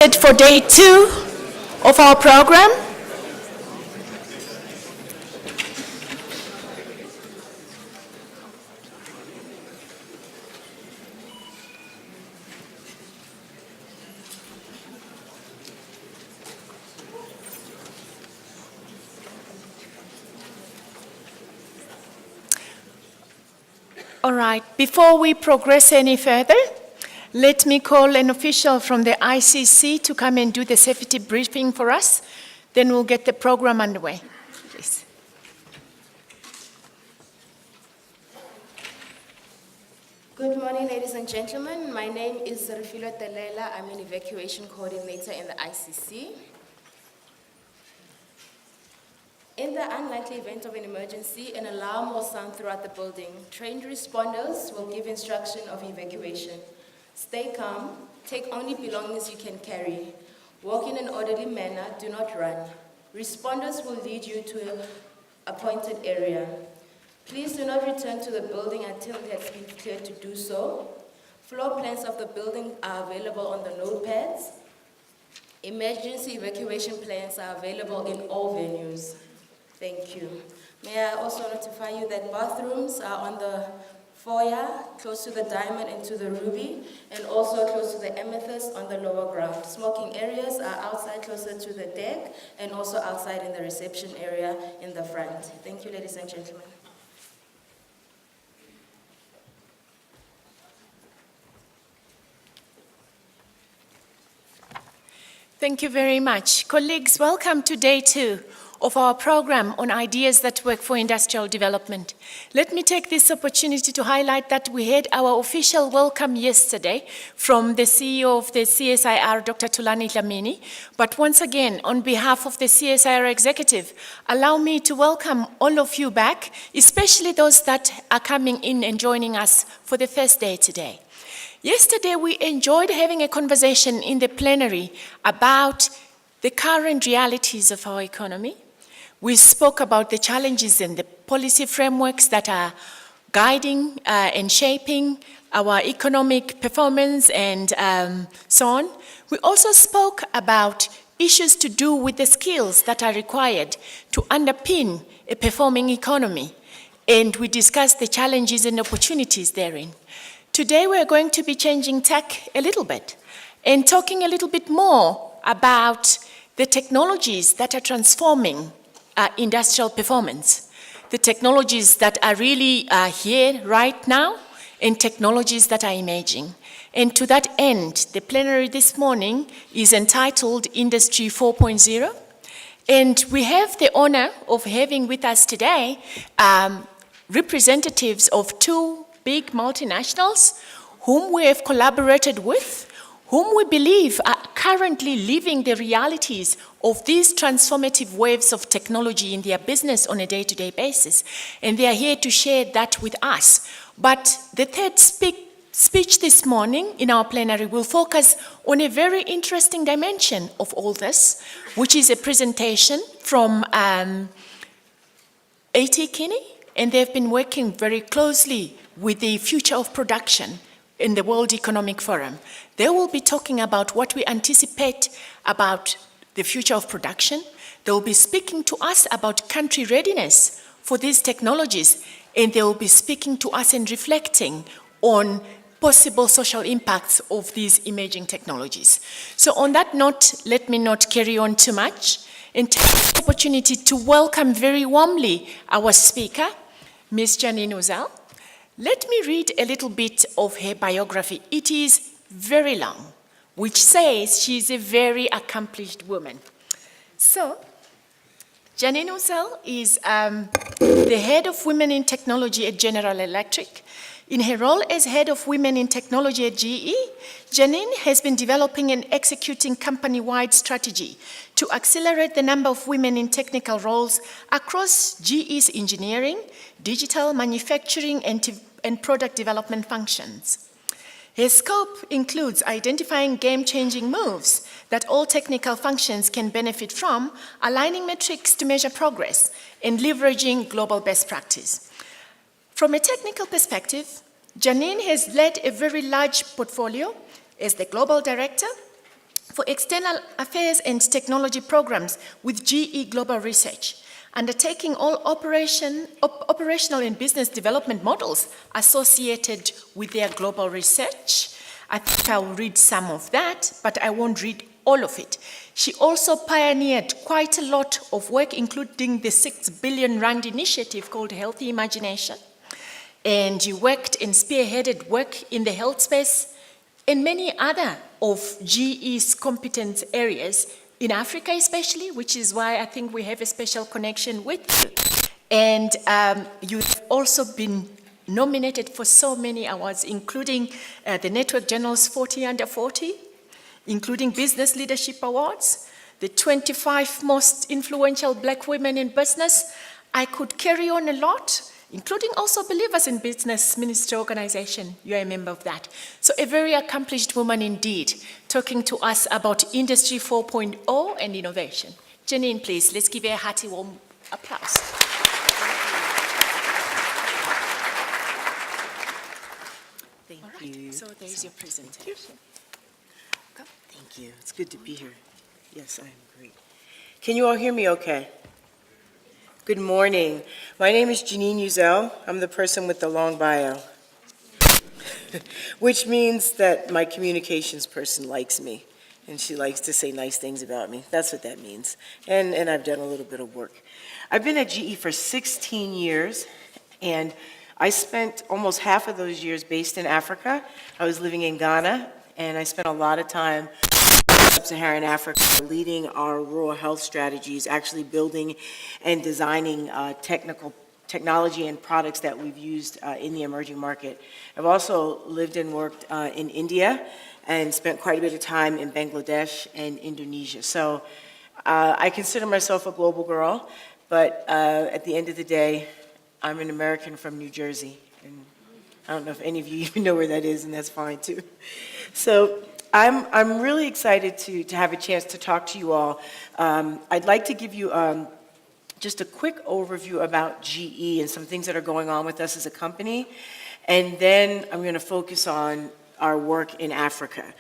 For day 2 of our program. All right, before we progress any further, let me call an official from the ICC to come and do the safety briefing for us. Then we'll get the program underway. Please. Good morning, ladies and gentlemen. My name is Refilo Telela. I'm an evacuation coordinator in the ICC. In the unlikely event of an emergency, an alarm will sound throughout the building. Trained responders will give instruction of evacuation. Stay calm, take only belongings you can carry. Walk in an orderly manner, do not run. Responders will lead you to an appointed area. Please do not return to the building until it has been cleared to do so. Floor plans of the building are available on the notepads. Emergency evacuation plans are available in all venues. Thank you. May I also notify you that bathrooms are on the foyer, close to the diamond and to the ruby, and also close to the amethyst on the lower ground. Smoking areas are outside, closer to the deck, and also outside in the reception area in the front. Thank you, ladies and gentlemen. Thank you very much. Colleagues, welcome to day 2 of our program on ideas that work for industrial development. Let me take this opportunity to highlight that we had our official welcome yesterday from the CEO of the CSIR, Dr. Thulani Dlamini. But once again, on behalf of the CSIR executive, allow me to welcome all of you back, especially those that are coming in and joining us for the first day today. Yesterday, we enjoyed having a conversation in the plenary about the current realities of our economy. We spoke about the challenges and the policy frameworks that are guiding and shaping our economic performance and so on. We also spoke about issues to do with the skills that are required to underpin a performing economy. And we discussed the challenges and opportunities therein. Today, we're going to be changing tack a little bit and talking a little bit more about the technologies that are transforming industrial performance, the technologies that are really here right now, and technologies that are emerging. And to that end, the plenary this morning is entitled Industry 4.0. And we have the honor of having with us today representatives of 2 big multinationals whom we have collaborated with, whom we believe are currently living the realities of these transformative waves of technology in their business on a day-to-day basis. And they are here to share that with us. But the third speech this morning in our plenary will focus on a very interesting dimension of all this, which is a presentation from A.T. Kinney, and they've been working very closely with the future of production in the World Economic Forum. They will be talking about what we anticipate about the future of production. They will be speaking to us about country readiness for these technologies, and they will be speaking to us and reflecting on possible social impacts of these emerging technologies. So on that note, let me not carry on too much and take the opportunity to welcome very warmly our speaker, Ms. Janine Uzel. Let me read a little bit of her biography. It is very long, which says she is a very accomplished woman. So, Janine Uzel is the head of Women in Technology at General Electric. In her role as head of Women in Technology at GE, Janine has been developing and executing company-wide strategy to accelerate the number of women in technical roles across GE's engineering, digital, manufacturing, and product development functions. Her scope includes identifying game-changing moves that all technical functions can benefit from, aligning metrics to measure progress, and leveraging global best practice. From a technical perspective, Janine has led a very large portfolio as the global director for external affairs and technology programs with GE Global Research, undertaking all operational and business development models associated with their global research. I think I'll read some of that, but I won't read all of it. She also pioneered quite a lot of work, including the 6 billion rand initiative called Healthy Imagination. And you worked and spearheaded work in the health space and many other of GE's competence areas, in Africa especially, which is why I think we have a special connection with you. And you've also been nominated for so many awards, including the Network Journal's 40 Under 40, including Business Leadership Awards, the 25 most influential Black women in business. I could carry on a lot, including also Believers in Business Ministry Organization. You're a member of that. So a very accomplished woman indeed, talking to us about Industry 4.0 and innovation. Janine, please, let's give her a hearty warm applause. Thank All right, you. so there's your presentation. Thank you. It's good to be here. Yes, I am great. Can you all hear me okay? Good morning. My name is Janine Uzel. I'm the person with the long bio, which means that my communications person likes me, and she likes to say nice things about me. That's what that means. And I've done a little bit of work. I've been at GE for 16 years, and I spent almost half of those years based in Africa. I was living in Ghana, and I spent a lot of time in Sub-Saharan Africa leading our rural health strategies, actually building and designing technology and products that we've used in the emerging market. I've also lived and worked in India and spent quite a bit of time in Bangladesh and Indonesia. So I consider myself a global girl, but at the end of the day, I'm an American from New Jersey, and I don't know if any of you even know where that is, and that's fine too. So I'm really excited to have a chance to talk to you all. I'd like to give you just a quick overview about GE and some things that are going on with us as a company, and then I'm going to focus on our work in Africa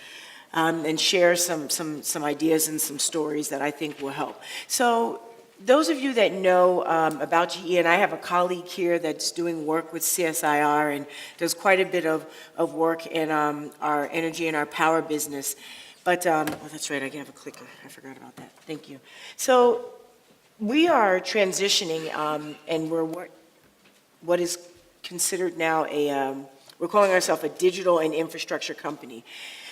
and share some ideas and some stories that I think will help. So those of you that know about GE, and I have a colleague here that's doing work with CSIR and does quite a bit of work in our energy and our power business. But, oh, that's right, I have a clicker. I forgot about that. Thank you. So we are transitioning, and we're what is considered now we're calling ourselves a digital and infrastructure company.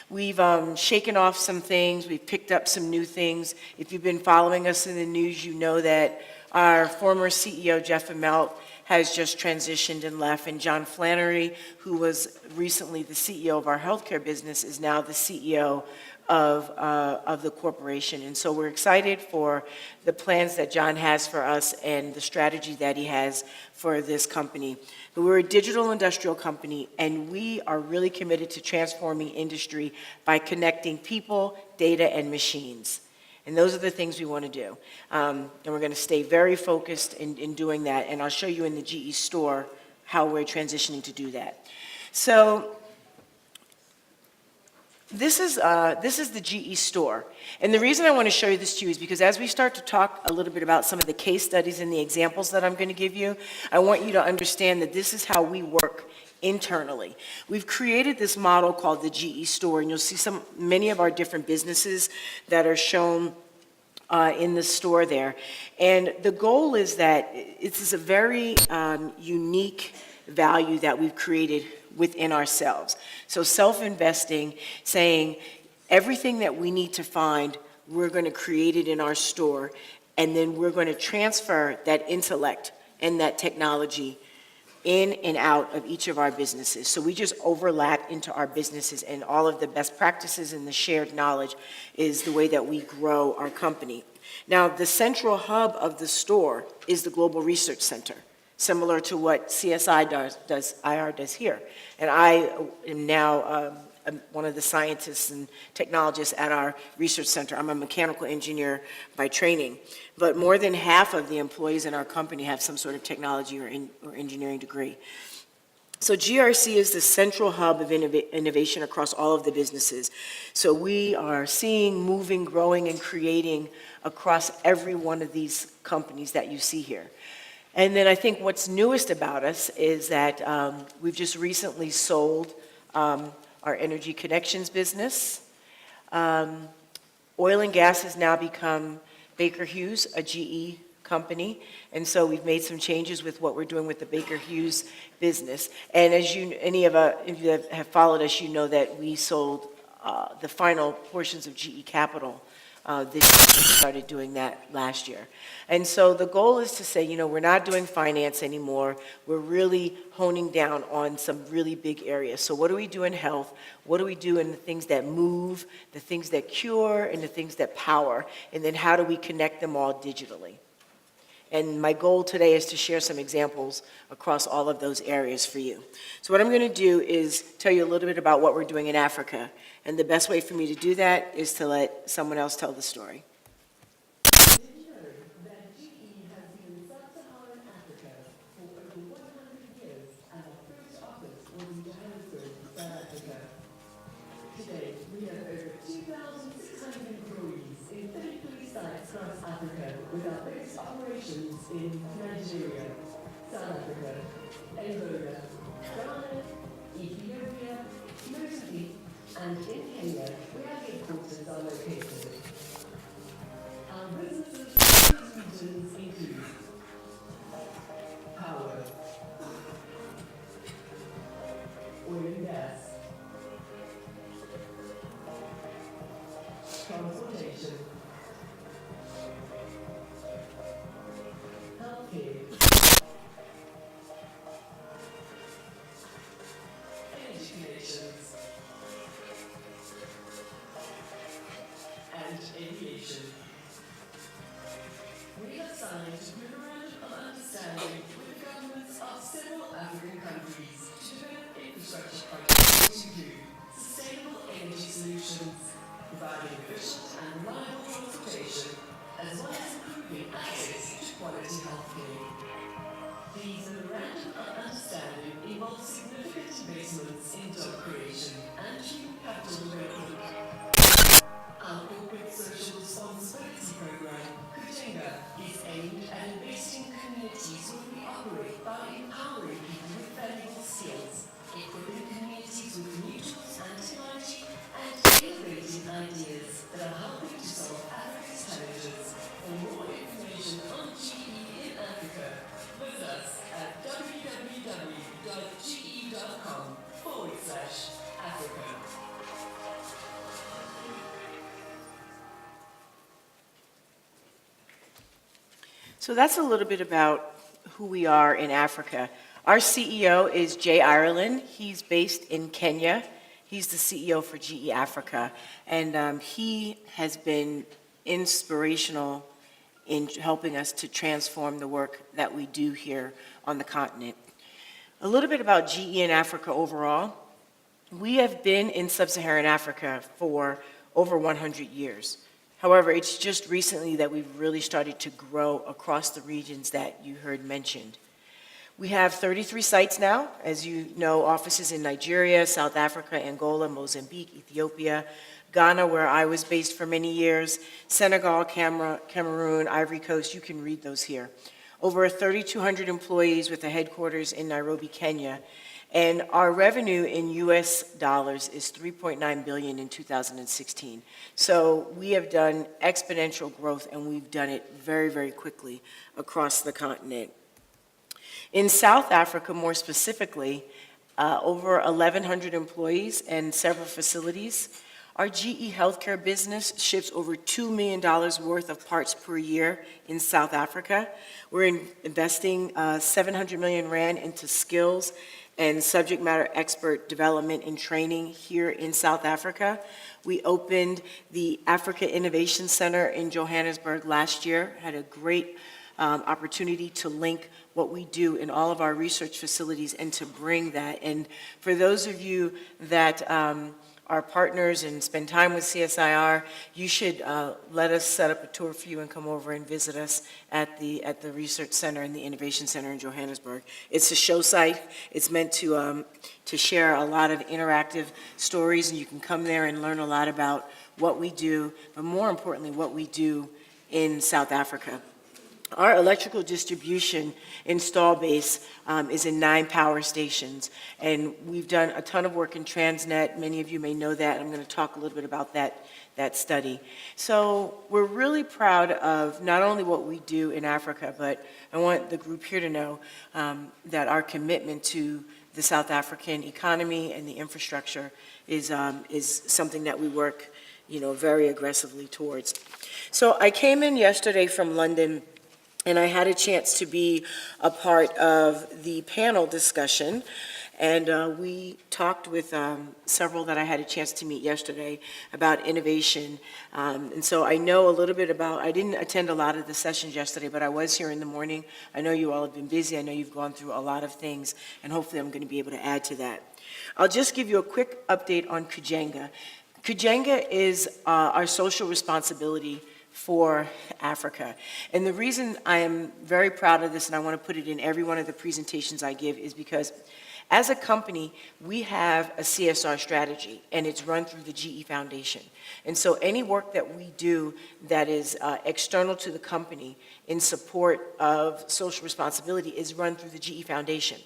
We've shaken off some things, we've picked up some new things. If you've been following us in the news, you know that our former CEO, Jeff Immelt, has just transitioned and left, and John Flannery, who was recently the CEO of our healthcare business, is now the CEO of the corporation. And so we're excited for the plans that John has for us and the strategy that he has for this company. But we're a digital industrial company, and we are really committed to transforming industry by connecting people, data, and machines. And those are the things we want to do. And we're going to stay very focused in doing that, and I'll show you in the GE store how we're transitioning to do that. So this is the GE store. And the reason I want to show you this to you is because as we start to talk a little bit about some of the case studies and the examples that I'm going to give you, I want you to understand that this is how we work internally. We've created this model called the GE store, and you'll see many of our different businesses that are shown in the store there. And the goal is that this is a very unique value that we've created within ourselves. So self-investing, saying everything that we need to find, we're going to create it in our store, and then we're going to transfer that intellect and that technology in and out of each of our businesses. So we just overlap into our businesses, and all of the best practices and the shared knowledge is the way that we grow our company. Now, the central hub of the store is the Global Research Center, similar to what CSIR does here. And I am now one of the scientists and technologists at our research center. I'm a mechanical engineer by training, but more than half of the employees in our company have some sort of technology or engineering degree. So GRC is the central hub of innovation across all of the businesses. So we are seeing, moving, growing, and creating across every one of these companies that you see here. And then I think what's newest about us is that we've just recently sold our energy connections business. Oil and gas has now become Baker Hughes, a GE company, and so we've made some changes with what we're doing with the Baker Hughes business. And as you, if you have followed us, you know that we sold the final portions of GE Capital this year. We started doing that last year. And so the goal is to say, you know, we're not doing finance anymore. We're really honing down on some really big areas. So what do we do in health? What do we do in the things that move, the things that cure, and the things that power? And then how do we connect them all digitally? And my goal today is to share some examples across all of those areas for you. So what I'm going to do is tell you a little bit about what we're doing in Africa. And the best way for me to do that is to let someone else tell the story. Today, we have over 2,600 employees in 33 sites across Africa, with our biggest operations in Nigeria, South Africa, Angola, Ghana, Ethiopia, Mozambique, and in Kenya, where our headquarters are located. Our businesses in these regions include power, oil and gas, transportation, healthcare, energy connections, and aviation. We have signed a memorandum of understanding with the governments of several African countries to develop infrastructure projects to do sustainable energy solutions, providing efficient and reliable transportation, as well as improving access to quality healthcare. These memorandum of understanding involve significant investments in job creation and human capital development. Our corporate social responsibility program, Kujenga, is aimed at investing in communities where we operate by empowering people with valuable skills, equipping communities with new tools and technology, and innovating ideas that are helping to solve Africa's challenges. For more information on GE in Africa, visit us at www.ge.com/Africa. So that's a little bit about who we are in Africa. Our CEO is Jay Ireland. He's based in Kenya. He's the CEO for GE Africa, and he has been inspirational in helping us to transform the work that we do here on the continent. A little bit about GE in Africa overall. We have been in sub-Saharan Africa for over 100 years. However, it's just recently that we've really started to grow across the regions that you heard mentioned. We have 33 sites now, as you know, offices in Nigeria, South Africa, Angola, Mozambique, Ethiopia, Ghana, where I was based for many years, Senegal, Cameroon, Ivory Coast, you can read those here. Over 3,200 employees with a headquarters in Nairobi, Kenya. And our revenue in US dollars is $3.9 billion in 2016. So we have done exponential growth, and we've done it very, very quickly across the continent. In South Africa, more specifically, over 1,100 employees and several facilities. Our GE healthcare business ships over $2 million worth of parts per year in South Africa. We're investing 700 million rand into skills and subject matter expert development and training here in South Africa. We opened the Africa Innovation Center in Johannesburg last year, had a great opportunity to link what we do in all of our research facilities and to bring that. And for those of you that our partners and spend time with CSIR, you should let us set up a tour for you and come over and visit us at the Research Center and the Innovation Center in Johannesburg. It's a show site. It's meant to share a lot of interactive stories, and you can come there and learn a lot about what we do, but more importantly, what we do in South Africa. Our electrical distribution install base is in 9 power stations, and we've done a ton of work in Transnet. Many of you may know that. I'm going to talk a little bit about that study. So we're really proud of not only what we do in Africa, but I want the group here to know that our commitment to the South African economy and the infrastructure is something that we work, very aggressively towards. So I came in yesterday from London, and I had a chance to be a part of the panel discussion, and we talked with several that I had a chance to meet yesterday about innovation. And so I know a little bit about, I didn't attend a lot of the sessions yesterday, but I was here in the morning. I know you all have been busy. I know you've gone through a lot of things, and hopefully I'm going to be able to add to that. I'll just give you a quick update on Kujenga. Kujenga is our social responsibility for Africa. And the reason I am very proud of this, and I want to put it in every one of the presentations I give, is because as a company, we have a CSR strategy, and it's run through the GE Foundation. And so any work that we do that is external to the company in support of social responsibility is run through the GE Foundation.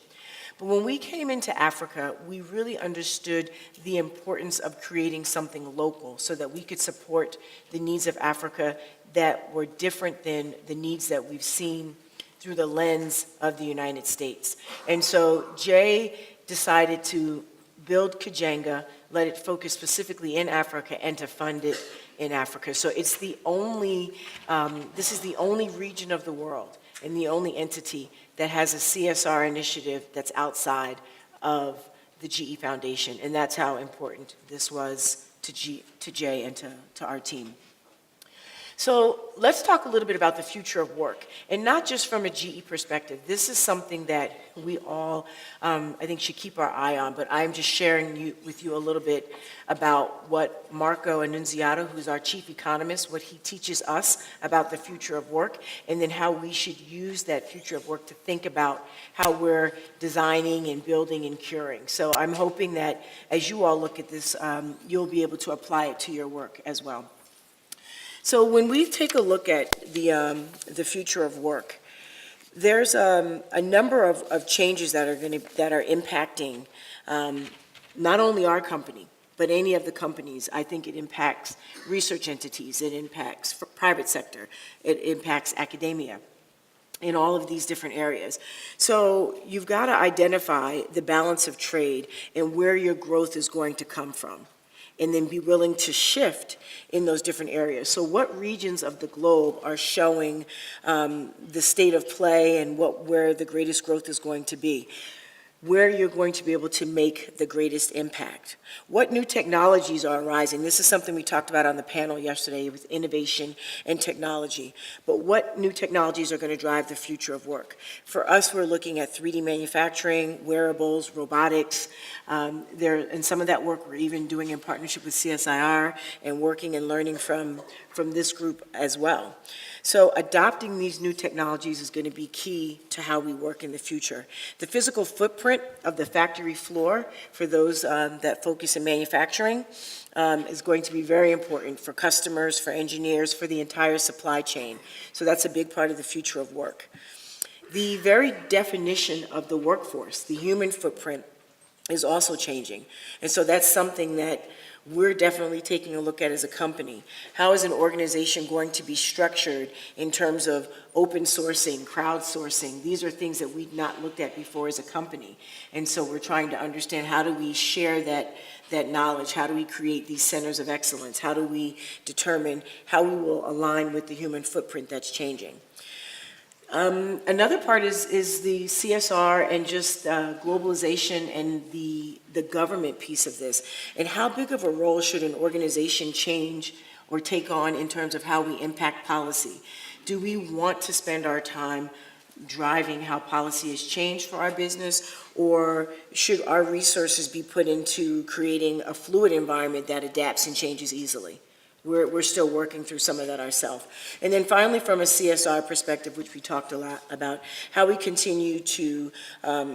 But when we came into Africa, we really understood the importance of creating something local so that we could support the needs of Africa that were different than the needs that we've seen through the lens of the United States. And so Jay decided to build Kujenga, let it focus specifically in Africa, and to fund it in Africa. So it's the only, this is the only region of the world and the only entity that has a CSR initiative that's outside of the GE Foundation, and that's how important this was to Jay and to our team. So let's talk a little bit about the future of work, and not just from a GE perspective. This is something that we all, I think, should keep our eye on, but I'm just sharing with you a little bit about what Marco Annunziato, who's our chief economist, what he teaches us about the future of work, and then how we should use that future of work to think about how we're designing and building and curing. So I'm hoping that as you all look at this, you'll be able to apply it to your work as well. So when we take a look at the future of work, there's a number of changes that are impacting not only our company, but any of the companies. I think it impacts research entities, it impacts private sector, it impacts academia in all of these different areas. So you've got to identify the balance of trade and where your growth is going to come from, and then be willing to shift in those different areas. So what regions of the globe are showing the state of play and where the greatest growth is going to be? Where you're going to be able to make the greatest impact. What new technologies are arising? This is something we talked about on the panel yesterday with innovation and technology. But what new technologies are going to drive the future of work? For us, we're looking at 3D manufacturing, wearables, robotics. And some of that work we're even doing in partnership with CSIR and working and learning from this group as well. So adopting these new technologies is going to be key to how we work in the future. The physical footprint of the factory floor for those that focus in manufacturing is going to be very important for customers, for engineers, for the entire supply chain. So that's a big part of the future of work. The very definition of the workforce, the human footprint, is also changing. And so that's something that we're definitely taking a look at as a company. How is an organization going to be structured in terms of open sourcing, crowdsourcing? These are things that we've not looked at before as a company. And so we're trying to understand, how do we share that knowledge? How do we create these centers of excellence? How do we determine how we will align with the human footprint that's changing? Another part is the CSR and just globalization and the government piece of this. And how big of a role should an organization change or take on in terms of how we impact policy? Do we want to spend our time driving how policy is changed for our business, or should our resources be put into creating a fluid environment that adapts and changes easily? We're still working through some of that ourselves. And then finally, from a CSR perspective, which we talked a lot about, how we continue to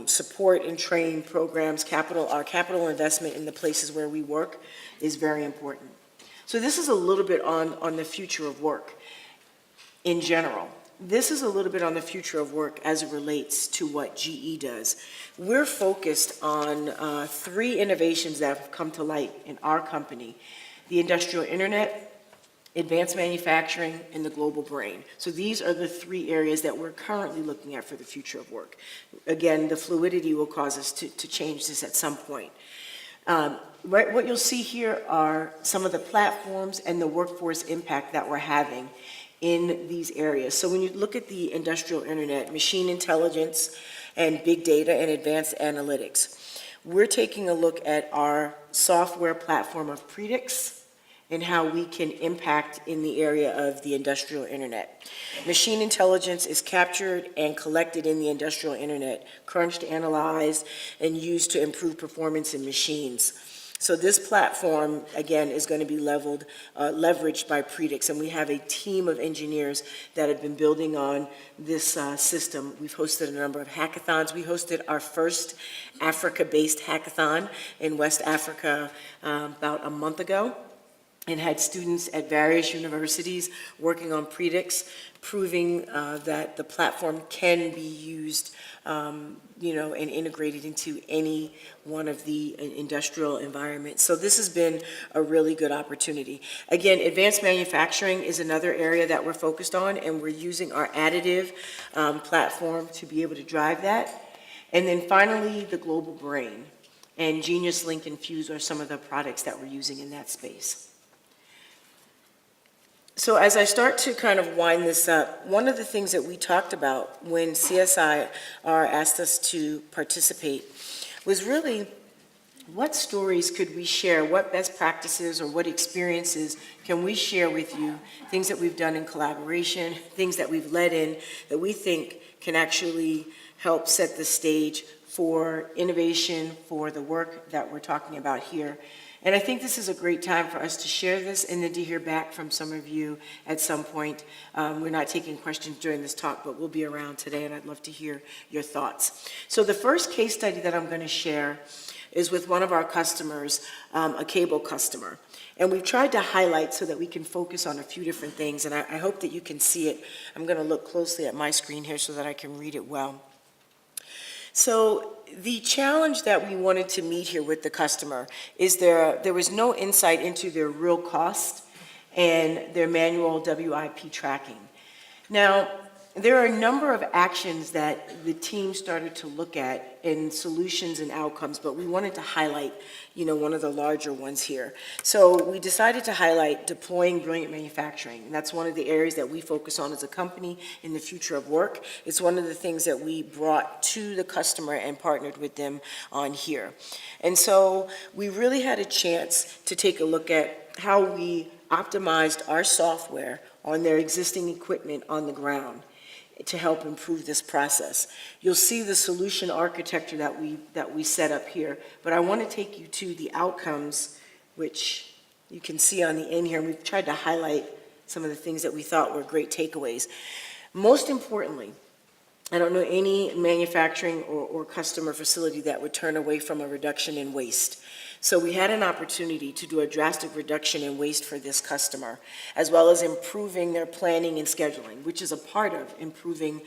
support and train programs, our capital investment in the places where we work is very important. So this is a little bit on the future of work in general. This is a little bit on the future of work as it relates to what GE does. We're focused on 3 innovations that have come to light in our company: the industrial internet, advanced manufacturing, and the global brain. So these are the 3 areas that we're currently looking at for the future of work. Again, the fluidity will cause us to change this at some point. What you'll see here are some of the platforms and the workforce impact that we're having in these areas. So when you look at the industrial internet, machine intelligence, and big data and advanced analytics, we're taking a look at our software platform of Predix and how we can impact in the area of the industrial internet. Machine intelligence is captured and collected in the industrial internet, crunched, analyzed, and used to improve performance in machines. So this platform, again, is going to be leveraged by Predix, and we have a team of engineers that have been building on this system. We've hosted a number of hackathons. We hosted our first Africa-based hackathon in West Africa about a month ago, and had students at various universities working on Predix, proving that the platform can be used, and integrated into any one of the industrial environments. So this has been a really good opportunity. Again, advanced manufacturing is another area that we're focused on, and we're using our additive platform to be able to drive that. And then finally, the global brain. And Genius Link and Fuse are some of the products that we're using in that space. So as I start to kind of wind this up, one of the things that we talked about when CSIR asked us to participate was really what stories could we share, what best practices or what experiences can we share with you, things that we've done in collaboration, things that we've led in that we think can actually help set the stage for innovation, for the work that we're talking about here. And I think this is a great time for us to share this and then to hear back from some of you at some point. We're not taking questions during this talk, but we'll be around today, and I'd love to hear your thoughts. So the first case study that I'm going to share is with one of our customers, a cable customer. And we've tried to highlight so that we can focus on a few different things, and I hope that you can see it. I'm going to look closely at my screen here so that I can read it well. So the challenge that we wanted to meet here with the customer is there was no insight into their real cost and their manual WIP tracking. Now, there are a number of actions that the team started to look at in solutions and outcomes, but we wanted to highlight, one of the larger ones here. So we decided to highlight deploying brilliant manufacturing. And that's one of the areas that we focus on as a company in the future of work. It's one of the things that we brought to the customer and partnered with them on here. And so we really had a chance to take a look at how we optimized our software on their existing equipment on the ground to help improve this process. You'll see the solution architecture that we set up here, but I want to take you to the outcomes, which you can see on the end here, and we've tried to highlight some of the things that we thought were great takeaways. Most importantly, I don't know any manufacturing or customer facility that would turn away from a reduction in waste. So we had an opportunity to do a drastic reduction in waste for this customer, as well as improving their planning and scheduling, which is a part of improving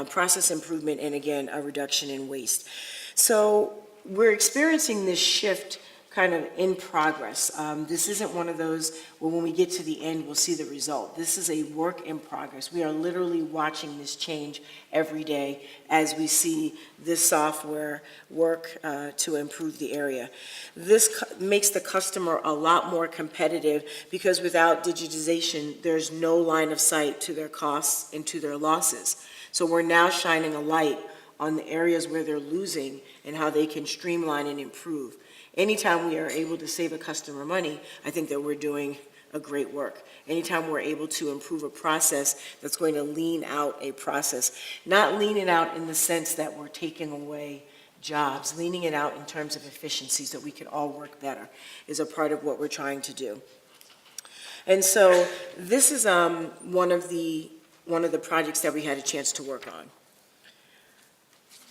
process improvement and, again, a reduction in waste. So we're experiencing this shift kind of in progress. This isn't one of those, well, when we get to the end, we'll see the result. This is a work in progress. We are literally watching this change every day as we see this software work to improve the area. This makes the customer a lot more competitive because without digitization, there's no line of sight to their costs and to their losses. So we're now shining a light on the areas where they're losing and how they can streamline and improve. Anytime we are able to save a customer money, I think that we're doing a great work. Anytime we're able to improve a process that's going to lean out a process, not lean it out in the sense that we're taking away jobs, leaning it out in terms of efficiencies that we can all work better is a part of what we're trying to do. And so this is one of the projects that we had a chance to work on.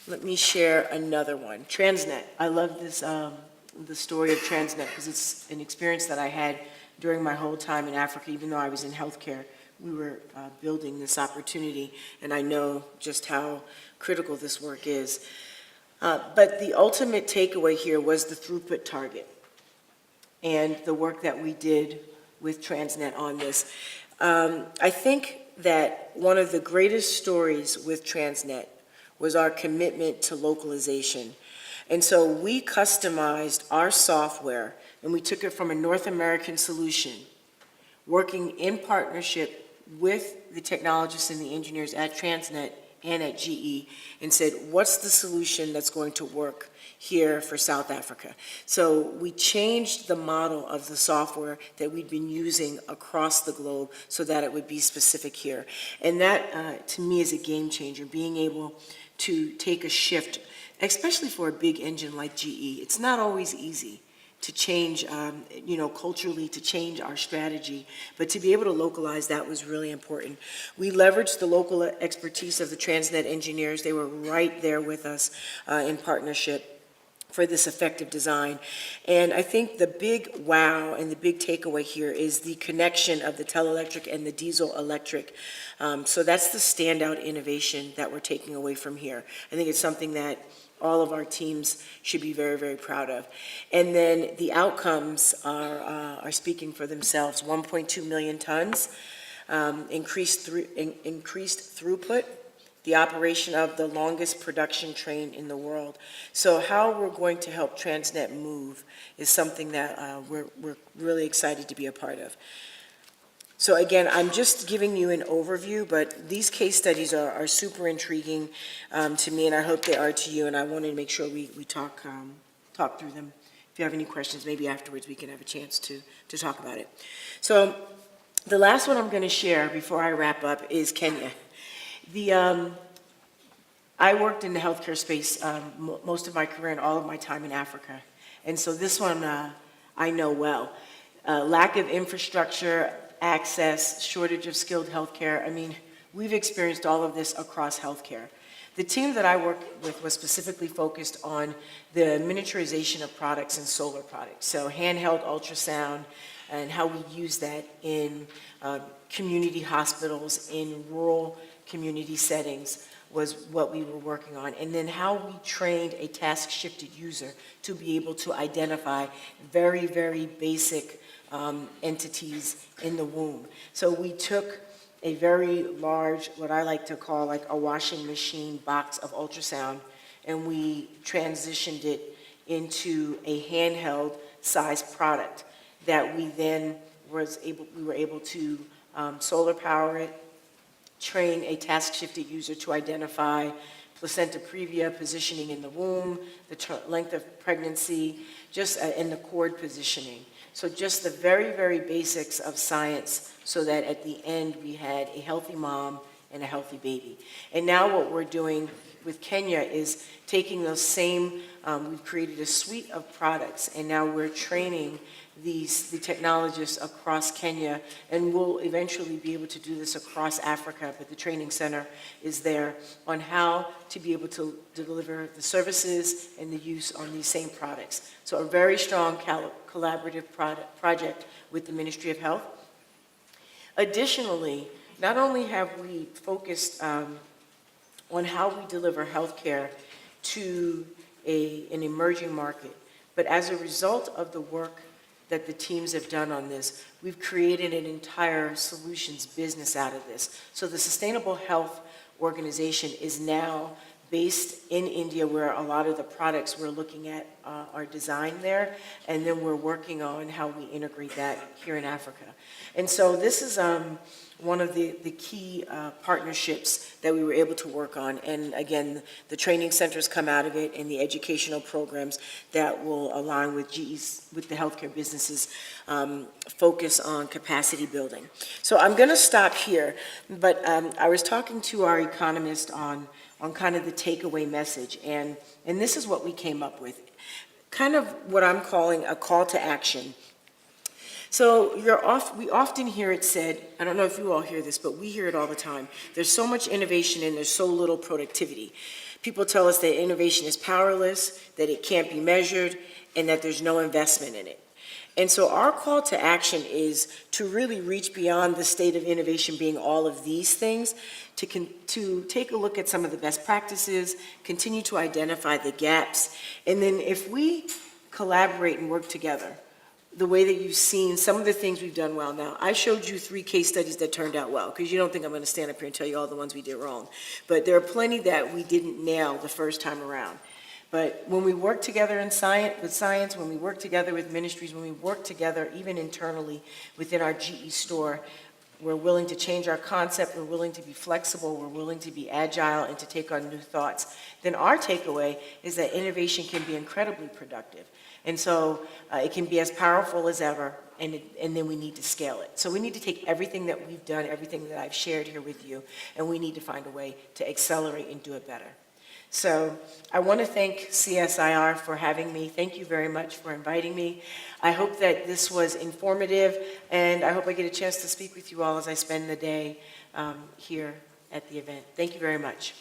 Let me share another one. Transnet. I love this, the story of Transnet because it's an experience that I had during my whole time in Africa, even though I was in healthcare. We were building this opportunity, and I know just how critical this work is. But the ultimate takeaway here was the throughput target and the work that we did with Transnet on this. I think that one of the greatest stories with Transnet was our commitment to localization. And so we customized our software, and we took it from a North American solution, working in partnership with the technologists and the engineers at Transnet and at GE, and said, what's the solution that's going to work here for South Africa? So we changed the model of the software that we'd been using across the globe so that it would be specific here. And that, to me, is a game changer, being able to take a shift, especially for a big engine like GE. It's not always easy to change, culturally, to change our strategy, but to be able to localize that was really important. We leveraged the local expertise of the Transnet engineers. They were right there with us in partnership for this effective design. And I think the big wow and the big takeaway here is the connection of the teleelectric and the diesel electric. So that's the standout innovation that we're taking away from here. I think it's something that all of our teams should be very, very proud of. And then the outcomes are speaking for themselves. 1.2 million tons, increased throughput, the operation of the longest production train in the world. So how we're going to help Transnet move is something that we're really excited to be a part of. So again, I'm just giving you an overview, but these case studies are super intriguing to me, and I hope they are to you, and I wanted to make sure we talk through them. If you have any questions, maybe afterwards we can have a chance to talk about it. So the last one I'm going to share before I wrap up is Kenya. I worked in the healthcare space most of my career and all of my time in Africa, and so this one I know well. Lack of infrastructure, access, shortage of skilled healthcare. I mean, we've experienced all of this across healthcare. The team that I worked with was specifically focused on the miniaturization of products and solar products. So handheld ultrasound and how we use that in community hospitals, in rural community settings was what we were working on. And then how we trained a task-shifted user to be able to identify very, very basic entities in the womb. So we took a very large, what I like to call like a washing machine box of ultrasound, and we transitioned it into a handheld size product that we then we were able to solar power it, train a task-shifted user to identify placenta previa positioning in the womb, the length of pregnancy, just in the cord positioning. So just the very, very basics of science so that at the end we had a healthy mom and a healthy baby. And now what we're doing with Kenya is taking those same, we've created a suite of products, and now we're training the technologists across Kenya, and we'll eventually be able to do this across Africa, but the training center is there on how to be able to deliver the services and the use on these same products. So a very strong collaborative project with the Ministry of Health. Additionally, not only have we focused on how we deliver healthcare to an emerging market, but as a result of the work that the teams have done on this, we've created an entire solutions business out of this. So the Sustainable Health Organization is now based in India, where a lot of the products we're looking at are designed there, and then we're working on how we integrate that here in Africa. And so this is one of the key partnerships that we were able to work on. And again, the training centers come out of it, and the educational programs that will align with GE's, with the healthcare businesses, focus on capacity building. So I'm going to stop here, but I was talking to our economist on kind of the takeaway message, and this is what we came up with, kind of what I'm calling a call to action. So we often hear it said, I don't know if you all hear this, but we hear it all the time, there's so much innovation and there's so little productivity. People tell us that innovation is powerless, that it can't be measured, and that there's no investment in it. And so our call to action is to really reach beyond the state of innovation being all of these things, to take a look at some of the best practices, continue to identify the gaps, and then if we collaborate and work together, the way that you've seen some of the things we've done well. Now, I showed you 3 case studies that turned out well, because you don't think I'm going to stand up here and tell you all the ones we did wrong. But there are plenty that we didn't nail the first time around. But when we work together in science, when we work together with ministries, when we work together even internally within our GE store, we're willing to change our concept, we're willing to be flexible, we're willing to be agile and to take on new thoughts, then our takeaway is that innovation can be incredibly productive. And so it can be as powerful as ever, and then we need to scale it. So we need to take everything that we've done, everything that I've shared here with you, and we need to find a way to accelerate and do it better. So I want to thank CSIR for having me. Thank you very much for inviting me. I hope that this was informative, and I hope I get a chance to speak with you all as I spend the day here at the event. Thank you very much.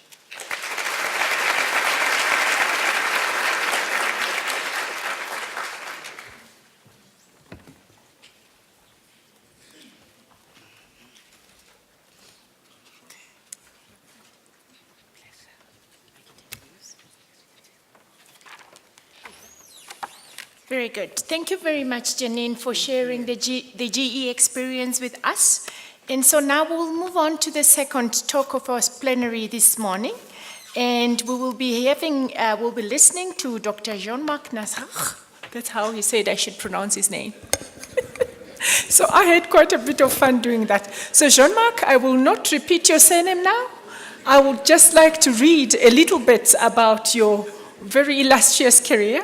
Very good. Thank you very much, Janine, for sharing the GE experience with us. And so now we'll move on to the second talk of our plenary this morning. And we will be we'll be listening to Dr. Jean-Marc Nassar. That's how he said I should pronounce his name. So I had quite a bit of fun doing that. So Jean-Marc, I will not repeat your surname now. I would just like to read a little bit about your very illustrious career.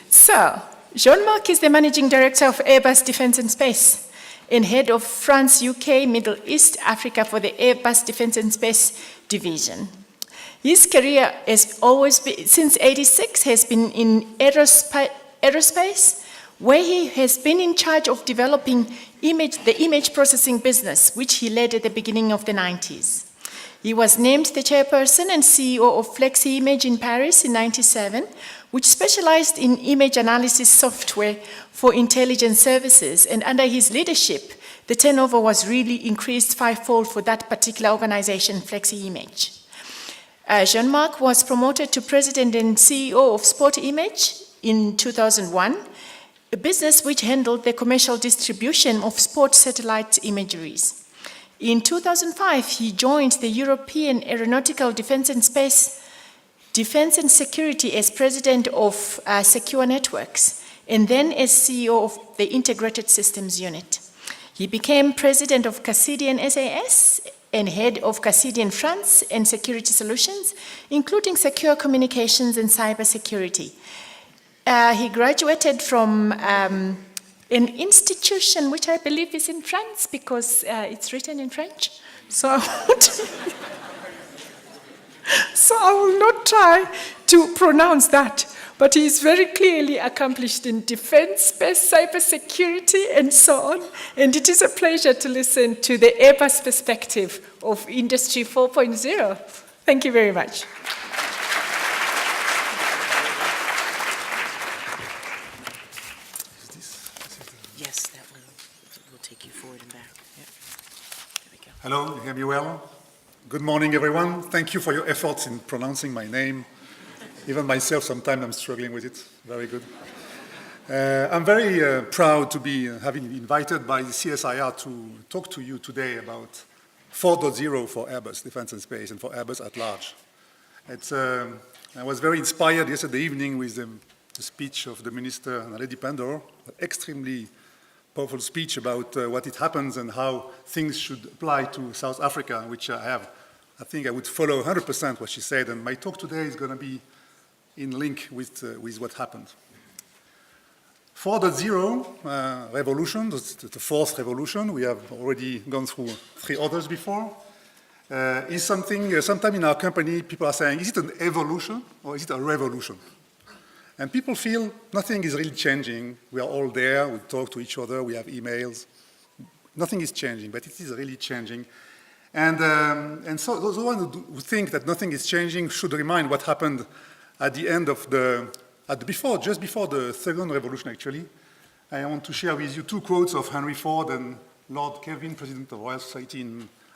So, Jean-Marc is the Managing Director of Airbus Defence and Space and Head of France, UK, Middle East, Africa for the Airbus Defence and Space Division. His career has always been, since '86, has been in aerospace, where he has been in charge of developing the image processing business, which he led at the beginning of the 90s. He was named the chairperson and CEO of Flexi Image in Paris in '97, which specialized in image analysis software for intelligence services. And under his leadership, the turnover was really increased 5-fold for that particular organization, Flexi Image. Jean-Marc was promoted to president and CEO of Sport Image in 2001, a business which handled the commercial distribution of sport satellite imageries. In 2005, he joined the European Aeronautical Defence and Space Defense and Security as president of Secure Networks, and then as CEO of the Integrated Systems Unit. He became president of Cassidian SAS and head of Cassidian France and Security Solutions, including secure communications and cybersecurity. He graduated from an institution which I believe is in France because it's written in French. So I will not try to pronounce that, but he is very clearly accomplished in defense, space, cybersecurity, and so on. And it is a pleasure to listen to the Airbus perspective of Industry 4.0. Thank you very much. Yes, that one will take you forward and back. Yep. There we go. Hello, you hear me well? Good morning, everyone. Thank you for your efforts in pronouncing my name. Even myself, sometimes I'm struggling with it. Very good. I'm very proud to be having been invited by the CSIR to talk to you today about 4.0 for Airbus Defence and Space and for Airbus at large. I was very inspired yesterday evening with the speech of the Minister, Naledi Pandor, an extremely powerful speech about what it happens and how things should apply to South Africa, which I think I would follow 100% what she said, and my talk today is going to be in link with what happened. 4.0 revolution, the fourth revolution, we have already gone through 3 others before, is something, sometime in our company, people are saying, is it an evolution or is it a revolution? And people feel nothing is really changing. We are all there, we talk to each other, we have emails. Nothing is changing, but it is really changing. And so those who think that nothing is changing should remind what happened at the end of just before the second revolution, actually. I want to share with you 2 quotes of Henry Ford and Lord Kelvin, President of the Royal Society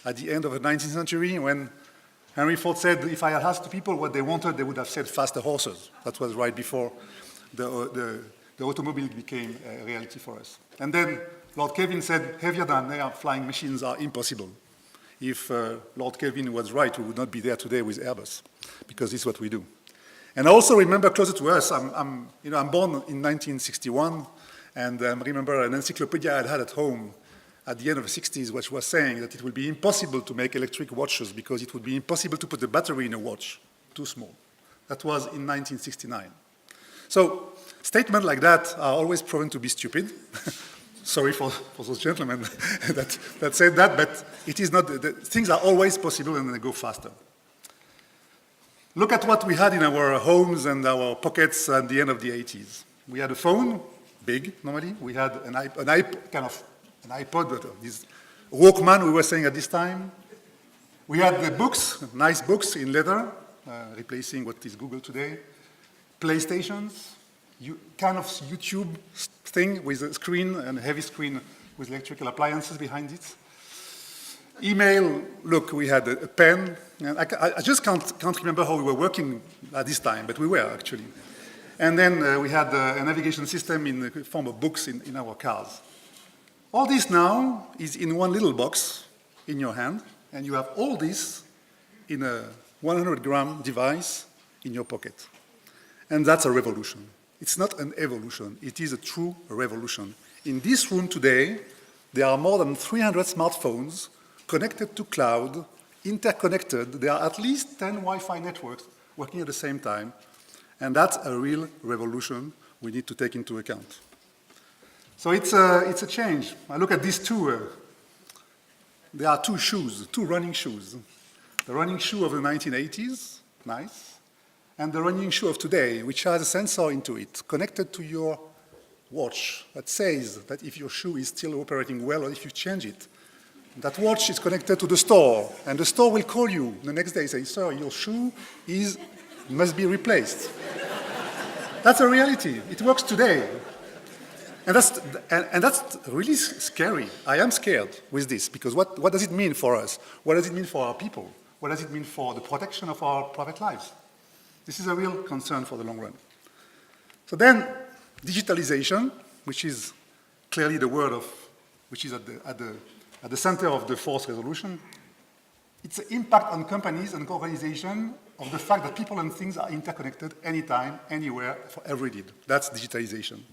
at the end of the 19th century, when Henry Ford said, if I had asked the people what they wanted, they would have said faster horses. That was right before the automobile became a reality for us. And then Lord Kelvin said, heavier than air flying machines are impossible. If Lord Kelvin was right, we would not be there today with Airbus, because this is what we do. And also remember, closer to us, I'm born in 1961, and remember an encyclopedia I had at home at the end of the 60s, which was saying that it would be impossible to make electric watches because it would be impossible to put the battery in a watch, too small. That was in 1969. So statements like that are always proven to be stupid. Sorry for those gentlemen that said that, but it is not, things are always possible and they go faster. Look at what we had in our homes and our pockets at the end of the 80s. We had a phone, big normally. We had an iPod, but this Walkman we were saying at this time. We had the books, nice books in leather, replacing what is Google today. PlayStations, kind of YouTube thing with a screen and a heavy screen with electrical appliances behind it. Email, look, we had a pen. And I just can't remember how we were working at this time, but we were actually. And then we had a navigation system in the form of books in our cars. All this now is in one little box in your hand, and you have all this in a 100-gram device in your pocket. And that's a revolution. It's not an evolution, it is a true revolution. In this room today, there are more than 300 smartphones connected to cloud, interconnected. There are at least 10 Wi-Fi networks working at the same time, and that's a real revolution we need to take into account. So it's a change. I look at these 2. There are 2 shoes, 2 running shoes. The running shoe of the 1980s, nice, and the running shoe of today, which has a sensor into it, connected to your watch, that says that if your shoe is still operating well or if you change it. That watch is connected to the store, and the store will call you the next day and say, sir, your shoe must be replaced. That's a reality. It works today. And that's really scary. I am scared with this, because what does it mean for us? What does it mean for our people? What does it mean for the protection of our private lives? This is a real concern for the long run. So then, digitalization, which is clearly the word which is at the center of the fourth resolution. It's the impact on companies and organizations of the fact that people and things are interconnected anytime, anywhere, for every need. That's digitalization.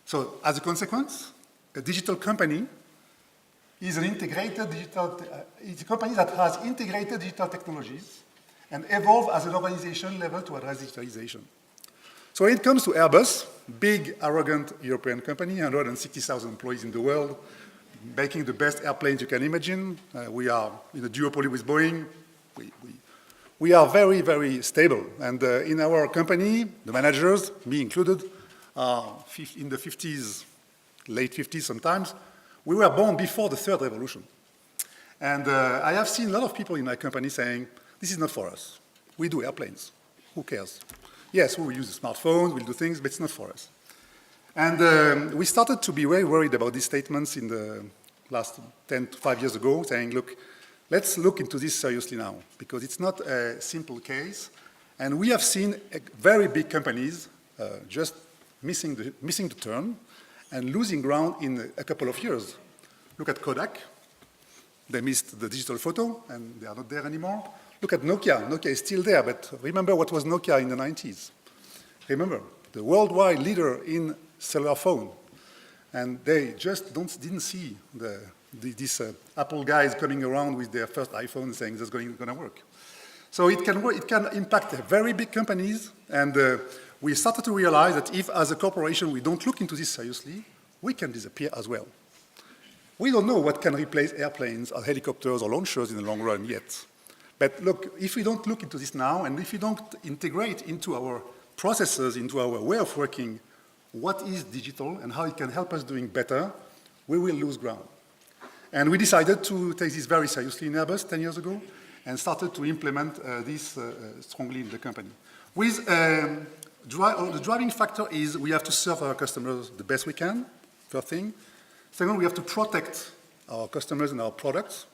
So as a consequence, a digital company is it's a company that has integrated digital technologies and evolve as an organization level to address digitalization. So when it comes to Airbus, big, arrogant European company, 160,000 employees in the world, making the best airplanes you can imagine. We are in a duopoly with Boeing. We are very, very stable. And in our company, the managers, me included, are in the 50s, late 50s sometimes. We were born before the third revolution. And I have seen a lot of people in my company saying, this is not for us. We do airplanes. Who cares? Yes, we will use the smartphones, we'll do things, but it's not for us. And we started to be very worried about these statements in the last 5 years ago, saying, look, let's look into this seriously now, because it's not a simple case. And we have seen very big companies just missing the turn and losing ground in a couple of years. Look at Kodak. They missed the digital photo, and they are not there anymore. Look at Nokia. Nokia is still there, but remember what was Nokia in the 90s. Remember, the worldwide leader in cellular phone. And they just didn't see these Apple guys coming around with their first iPhone saying that's going to work. So it can work, it can impact very big companies, and we started to realize that if, as a corporation, we don't look into this seriously, we can disappear as well. We don't know what can replace airplanes or helicopters or launchers in the long run yet. But look, if we don't look into this now, and if we don't integrate into our processes, into our way of working, what is digital and how it can help us doing better, we will lose ground. And we decided to take this very seriously in Airbus 10 years ago and started to implement this strongly in the company. With, the driving factor is we have to serve our customers the best we can, first thing. Second, we have to protect our customers and our products.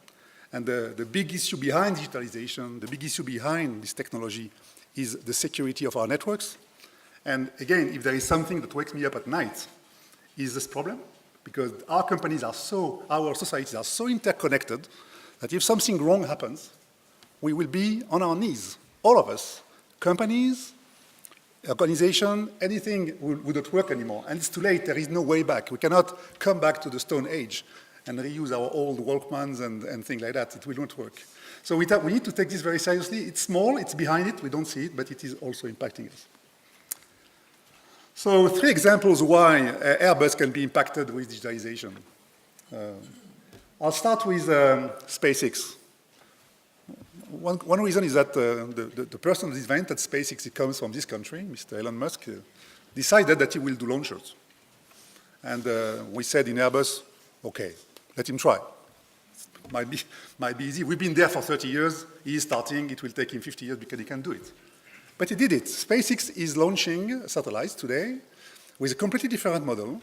And the big issue behind digitalization, the big issue behind this technology is the security of our networks. And again, if there is something that wakes me up at night, is this problem. Because our companies are so, our societies are so interconnected that if something wrong happens, we will be on our knees, all of us. Companies, organization, anything would not work anymore. And it's too late, there is no way back. We cannot come back to the Stone Age and reuse our old Walkmans and things like that. It will not work. So we need to take this very seriously. It's small, it's behind it, we don't see it, but it is also impacting us. So 3 examples why Airbus can be impacted with digitalization. I'll start with SpaceX. One reason is that the person that invented SpaceX, he comes from this country, Mr. Elon Musk, decided that he will do launchers. And we said in Airbus, okay, let him try. Might be easy. We've been there for 30 years. He is starting. It will take him 50 years because he can do it. But he did it. SpaceX is launching satellites today with a completely different model.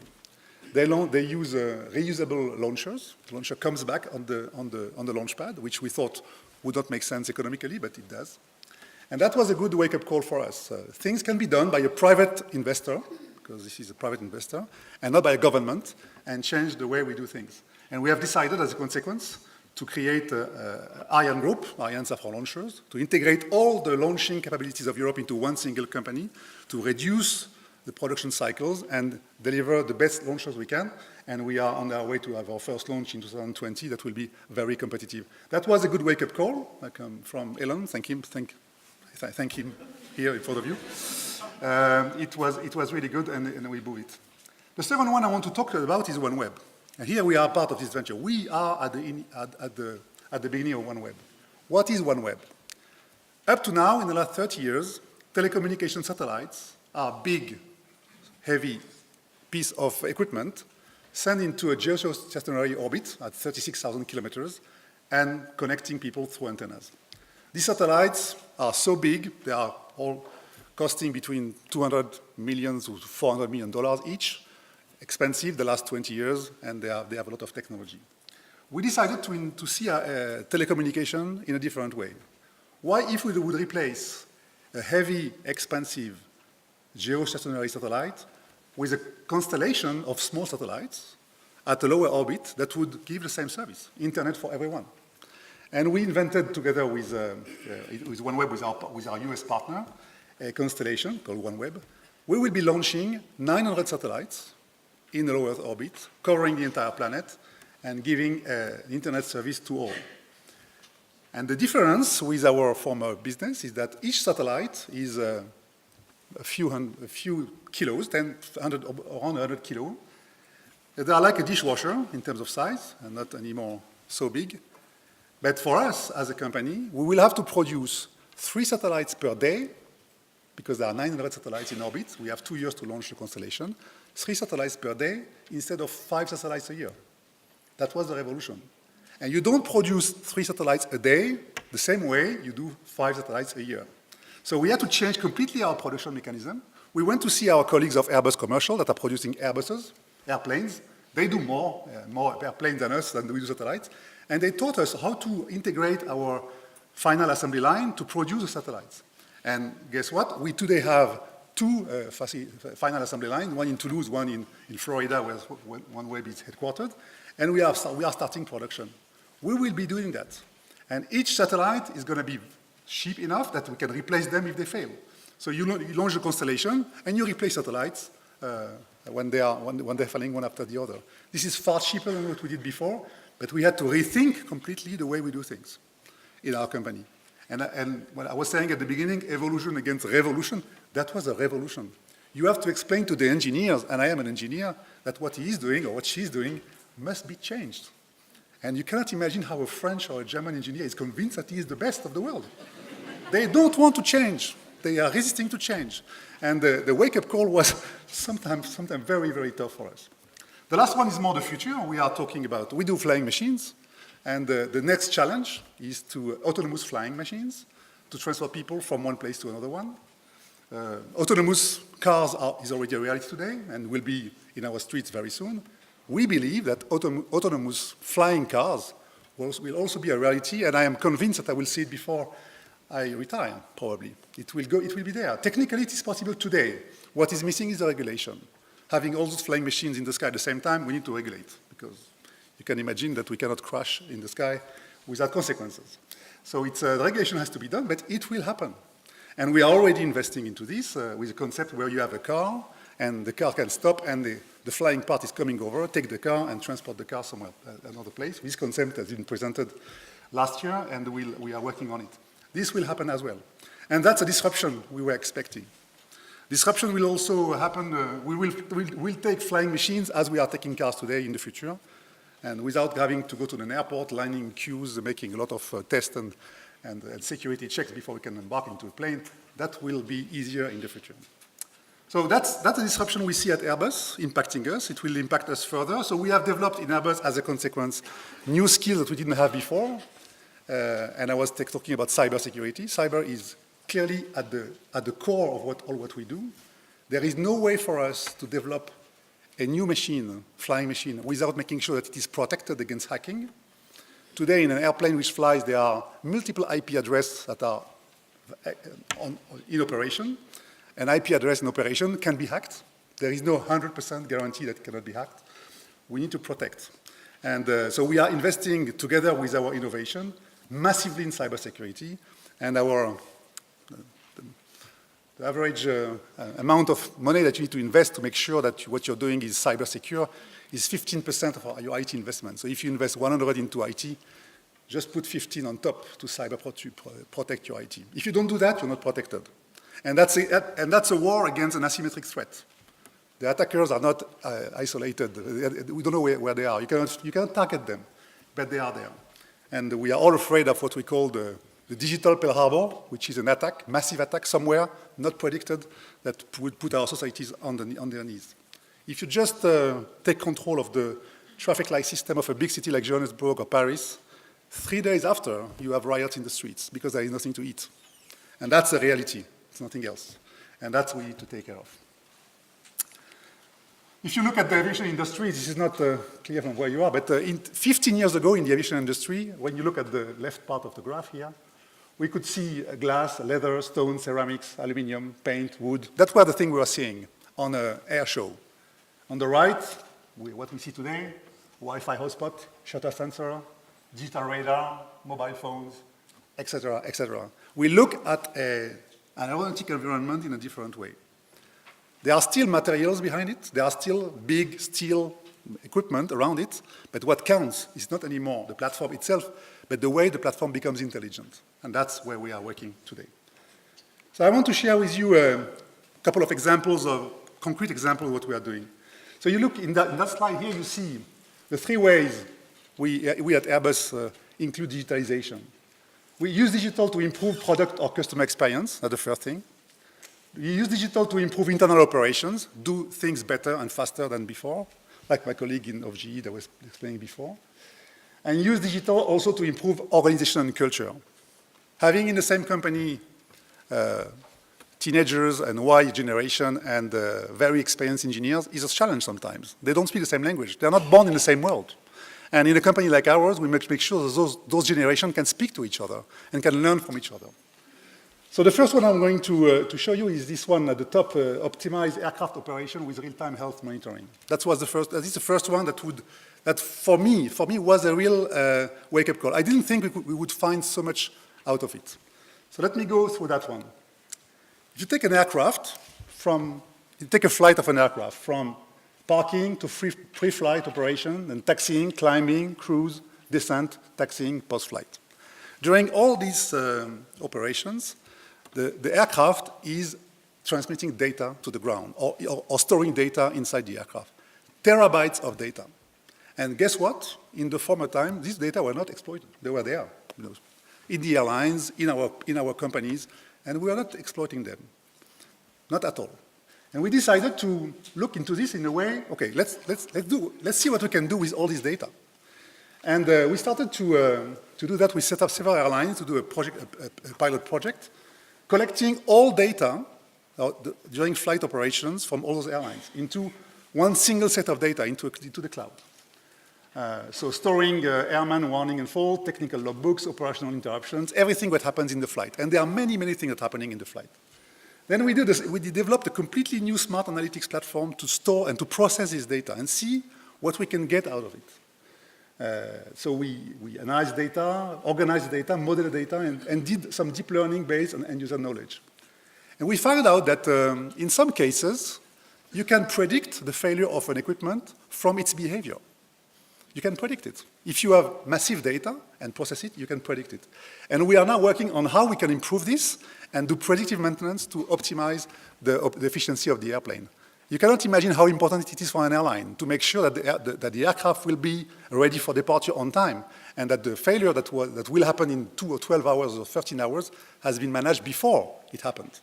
They use reusable launchers. The launcher comes back on the launch pad, which we thought would not make sense economically, but it does. And that was a good wake-up call for us. Things can be done by a private investor, because this is a private investor, and not by a government, and change the way we do things. And we have decided, as a consequence, to create Ariane Group, Ariane Safran Launchers, to integrate all the launching capabilities of Europe into one single company, to reduce the production cycles and deliver the best launchers we can. And we are on our way to have our first launch in 2020 that will be very competitive. That was a good wake-up call from Elon. Thank him here in front of you. It was really good, and we move it. The second one I want to talk about is OneWeb. And here we are part of this venture. We are at the beginning of OneWeb. What is OneWeb? Up to now, in the last 30 years, telecommunication satellites are big, heavy piece of equipment sent into a geostationary orbit at 36,000 kilometers and connecting people through antennas. These satellites are so big, they are all costing between $200 million to $400 million each, expensive the last 20 years, and they have a lot of technology. We decided to see telecommunication in a different way. Why, if we would replace a heavy, expensive geostationary satellite with a constellation of small satellites at a lower orbit that would give the same service, internet for everyone? And we invented together with OneWeb, with our US partner, a constellation called OneWeb. We will be launching 900 satellites in a low Earth orbit, covering the entire planet and giving internet service to all. And the difference with our former business is that each satellite is a few kilos, around 100 kilo. They are like a dishwasher in terms of size, and not anymore so big. But for us, as a company, we will have to produce 3 satellites per day, because there are 900 satellites in orbit. We have 2 years to launch the constellation. 3 satellites per day instead of 5 satellites a year. That was the revolution. And you don't produce 3 satellites a day the same way you do 5 satellites a year. So we had to change completely our production mechanism. We went to see our colleagues of Airbus Commercial that are producing Airbuses, airplanes. They do more airplanes than us, than we do satellites. And they taught us how to integrate our final assembly line to produce the satellites. And guess what? We today have 2 final assembly lines, one in Toulouse, one in Florida, where OneWeb is headquartered. And we are starting production. We will be doing that. And each satellite is going to be cheap enough that we can replace them if they fail. So you launch the constellation and you replace satellites when they're failing one after the other. This is far cheaper than what we did before, but we had to rethink completely the way we do things in our company. And when I was saying at the beginning, evolution against revolution, that was a revolution. You have to explain to the engineers, and I am an engineer, that what he is doing or what she's doing must be changed. And you cannot imagine how a French or a German engineer is convinced that he is the best of the world. They don't want to change. They are resisting to change. And the wake-up call was sometimes very, very tough for us. The last one is more the future. We are talking about, we do flying machines. And the next challenge is to autonomous flying machines to transfer people from one place to another one. Autonomous cars is already a reality today and will be in our streets very soon. We believe that autonomous flying cars will also be a reality, and I am convinced that I will see it before I retire, probably. It will be there. Technically, it is possible today. What is missing is the regulation. Having all those flying machines in the sky at the same time, we need to regulate, because you can imagine that we cannot crash in the sky without consequences. So the regulation has to be done, but it will happen. And we are already investing into this with a concept where you have a car, and the car can stop, and the flying part is coming over, take the car, and transport the car somewhere, another place. This concept has been presented last year, and we are working on it. This will happen as well. And that's a disruption we were expecting. Disruption will also happen, we'll take flying machines as we are taking cars today in the future, and without having to go to an airport, lining queues, making a lot of tests and security checks before we can embark into a plane. That will be easier in the future. So that's a disruption we see at Airbus impacting us. It will impact us further. So we have developed in Airbus, as a consequence, new skills that we didn't have before. And I was talking about cybersecurity. Cyber is clearly at the core of all what we do. There is no way for us to develop a new machine, flying machine, without making sure that it is protected against hacking. Today, in an airplane which flies, there are multiple IP addresses that are in operation. An IP address in operation can be hacked. There is no 100% guarantee that it cannot be hacked. We need to protect. And so we are investing together with our innovation massively in cybersecurity. And the average amount of money that you need to invest to make sure that what you're doing is cyber secure is 15% of your IT investment. So if you invest 100 into IT, just put 15 on top to protect your IT. If you don't do that, you're not protected. And that's a war against an asymmetric threat. The attackers are not isolated. We don't know where they are. You cannot target them, but they are there. And we are all afraid of what we call the digital Pearl Harbor, which is an attack, massive attack somewhere, not predicted, that would put our societies on their knees. If you just take control of the traffic light system of a big city like Johannesburg or Paris, 3 days after, you have riots in the streets because there is nothing to eat. And that's the reality. It's nothing else. And that's what we need to take care of. If you look at the aviation industry, this is not clear from where you are, but 15 years ago in the aviation industry, when you look at the left part of the graph here, we could see glass, leather, stone, ceramics, aluminum, paint, wood. That were the thing we were seeing on an air show. On the right, what we see today, Wi-Fi hotspot, shutter sensor, digital radar, mobile phones, etc., etc. We look at an aeronautic environment in a different way. There are still materials behind it. There are still big steel equipment around it. But what counts is not anymore the platform itself, but the way the platform becomes intelligent. And that's where we are working today. So I want to share with you a couple of examples, concrete examples of what we are doing. So you look in that slide here, you see the 3 ways we at Airbus include digitalization. We use digital to improve product or customer experience. That's the first thing. We use digital to improve internal operations, do things better and faster than before, like my colleague of GE that was explaining before. And use digital also to improve organization and culture. Having in the same company teenagers and Y generation and very experienced engineers is a challenge sometimes. They don't speak the same language. They're not born in the same world. And in a company like ours, we must make sure that those generations can speak to each other and can learn from each other. So the first one I'm going to show you is this one at the top, optimized aircraft operation with real-time health monitoring. That is the first one that for me was a real wake-up call. I didn't think we would find so much out of it. So let me go through that one. If you take an aircraft you take a flight of an aircraft from parking to pre-flight operation and taxiing, climbing, cruise, descent, taxiing, post-flight. During all these operations, the aircraft is transmitting data to the ground or storing data inside the aircraft. Terabytes of data. And guess what? In the former time, these data were not exploited. They were there, in the airlines, in our companies, and we are not exploiting them. Not at all. And we decided to look into this in a way, okay, let's see what we can do with all this data. And we started to do that. We set up several airlines to do a pilot project, collecting all data during flight operations from all those airlines into one single set of data into the cloud. So storing airman warning and fall, technical logbooks, operational interruptions, everything that happens in the flight. And there are many, many things that are happening in the flight. Then we developed a completely new smart analytics platform to store and to process this data and see what we can get out of it. So we analyzed data, organized data, modeled data, and did some deep learning based on end-user knowledge. And we found out that in some cases, you can predict the failure of an equipment from its behavior. You can predict it. If you have massive data and process it, you can predict it. And we are now working on how we can improve this and do predictive maintenance to optimize the efficiency of the airplane. You cannot imagine how important it is for an airline to make sure that the aircraft will be ready for departure on time and that the failure that will happen in 2 or 12 hours or 13 hours has been managed before it happened.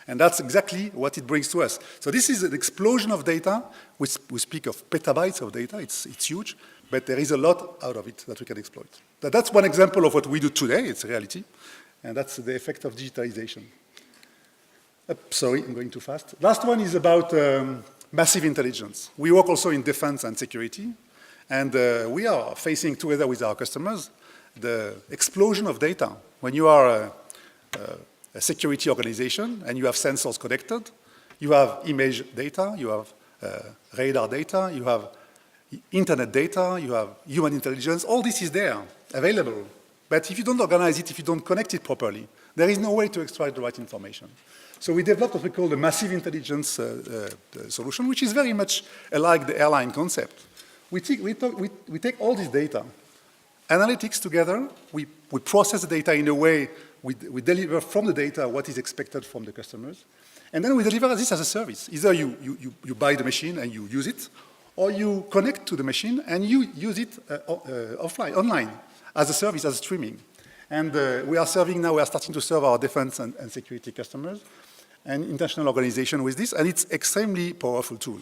And that's exactly what it brings to us. So this is an explosion of data. We speak of petabytes of data. It's huge, but there is a lot out of it that we can exploit. That's one example of what we do today. It's a reality. And that's the effect of digitalization. Sorry, I'm going too fast. Last one is about massive intelligence. We work also in defense and security. And we are facing, together with our customers, the explosion of data. When you are a security organization and you have sensors connected, you have image data, you have radar data, you have internet data, you have human intelligence. All this is there, available. But if you don't organize it, if you don't connect it properly, there is no way to extract the right information. So we developed what we call the massive intelligence solution, which is very much like the airline concept. We take all this data, analytics together, we process the data in a way, we deliver from the data what is expected from the customers, and then we deliver this as a service. Either you buy the machine and you use it, or you connect to the machine and you use it online, as a service, as streaming. And we are starting to serve our defense and security customers and international organizations with this, and it's extremely powerful tool.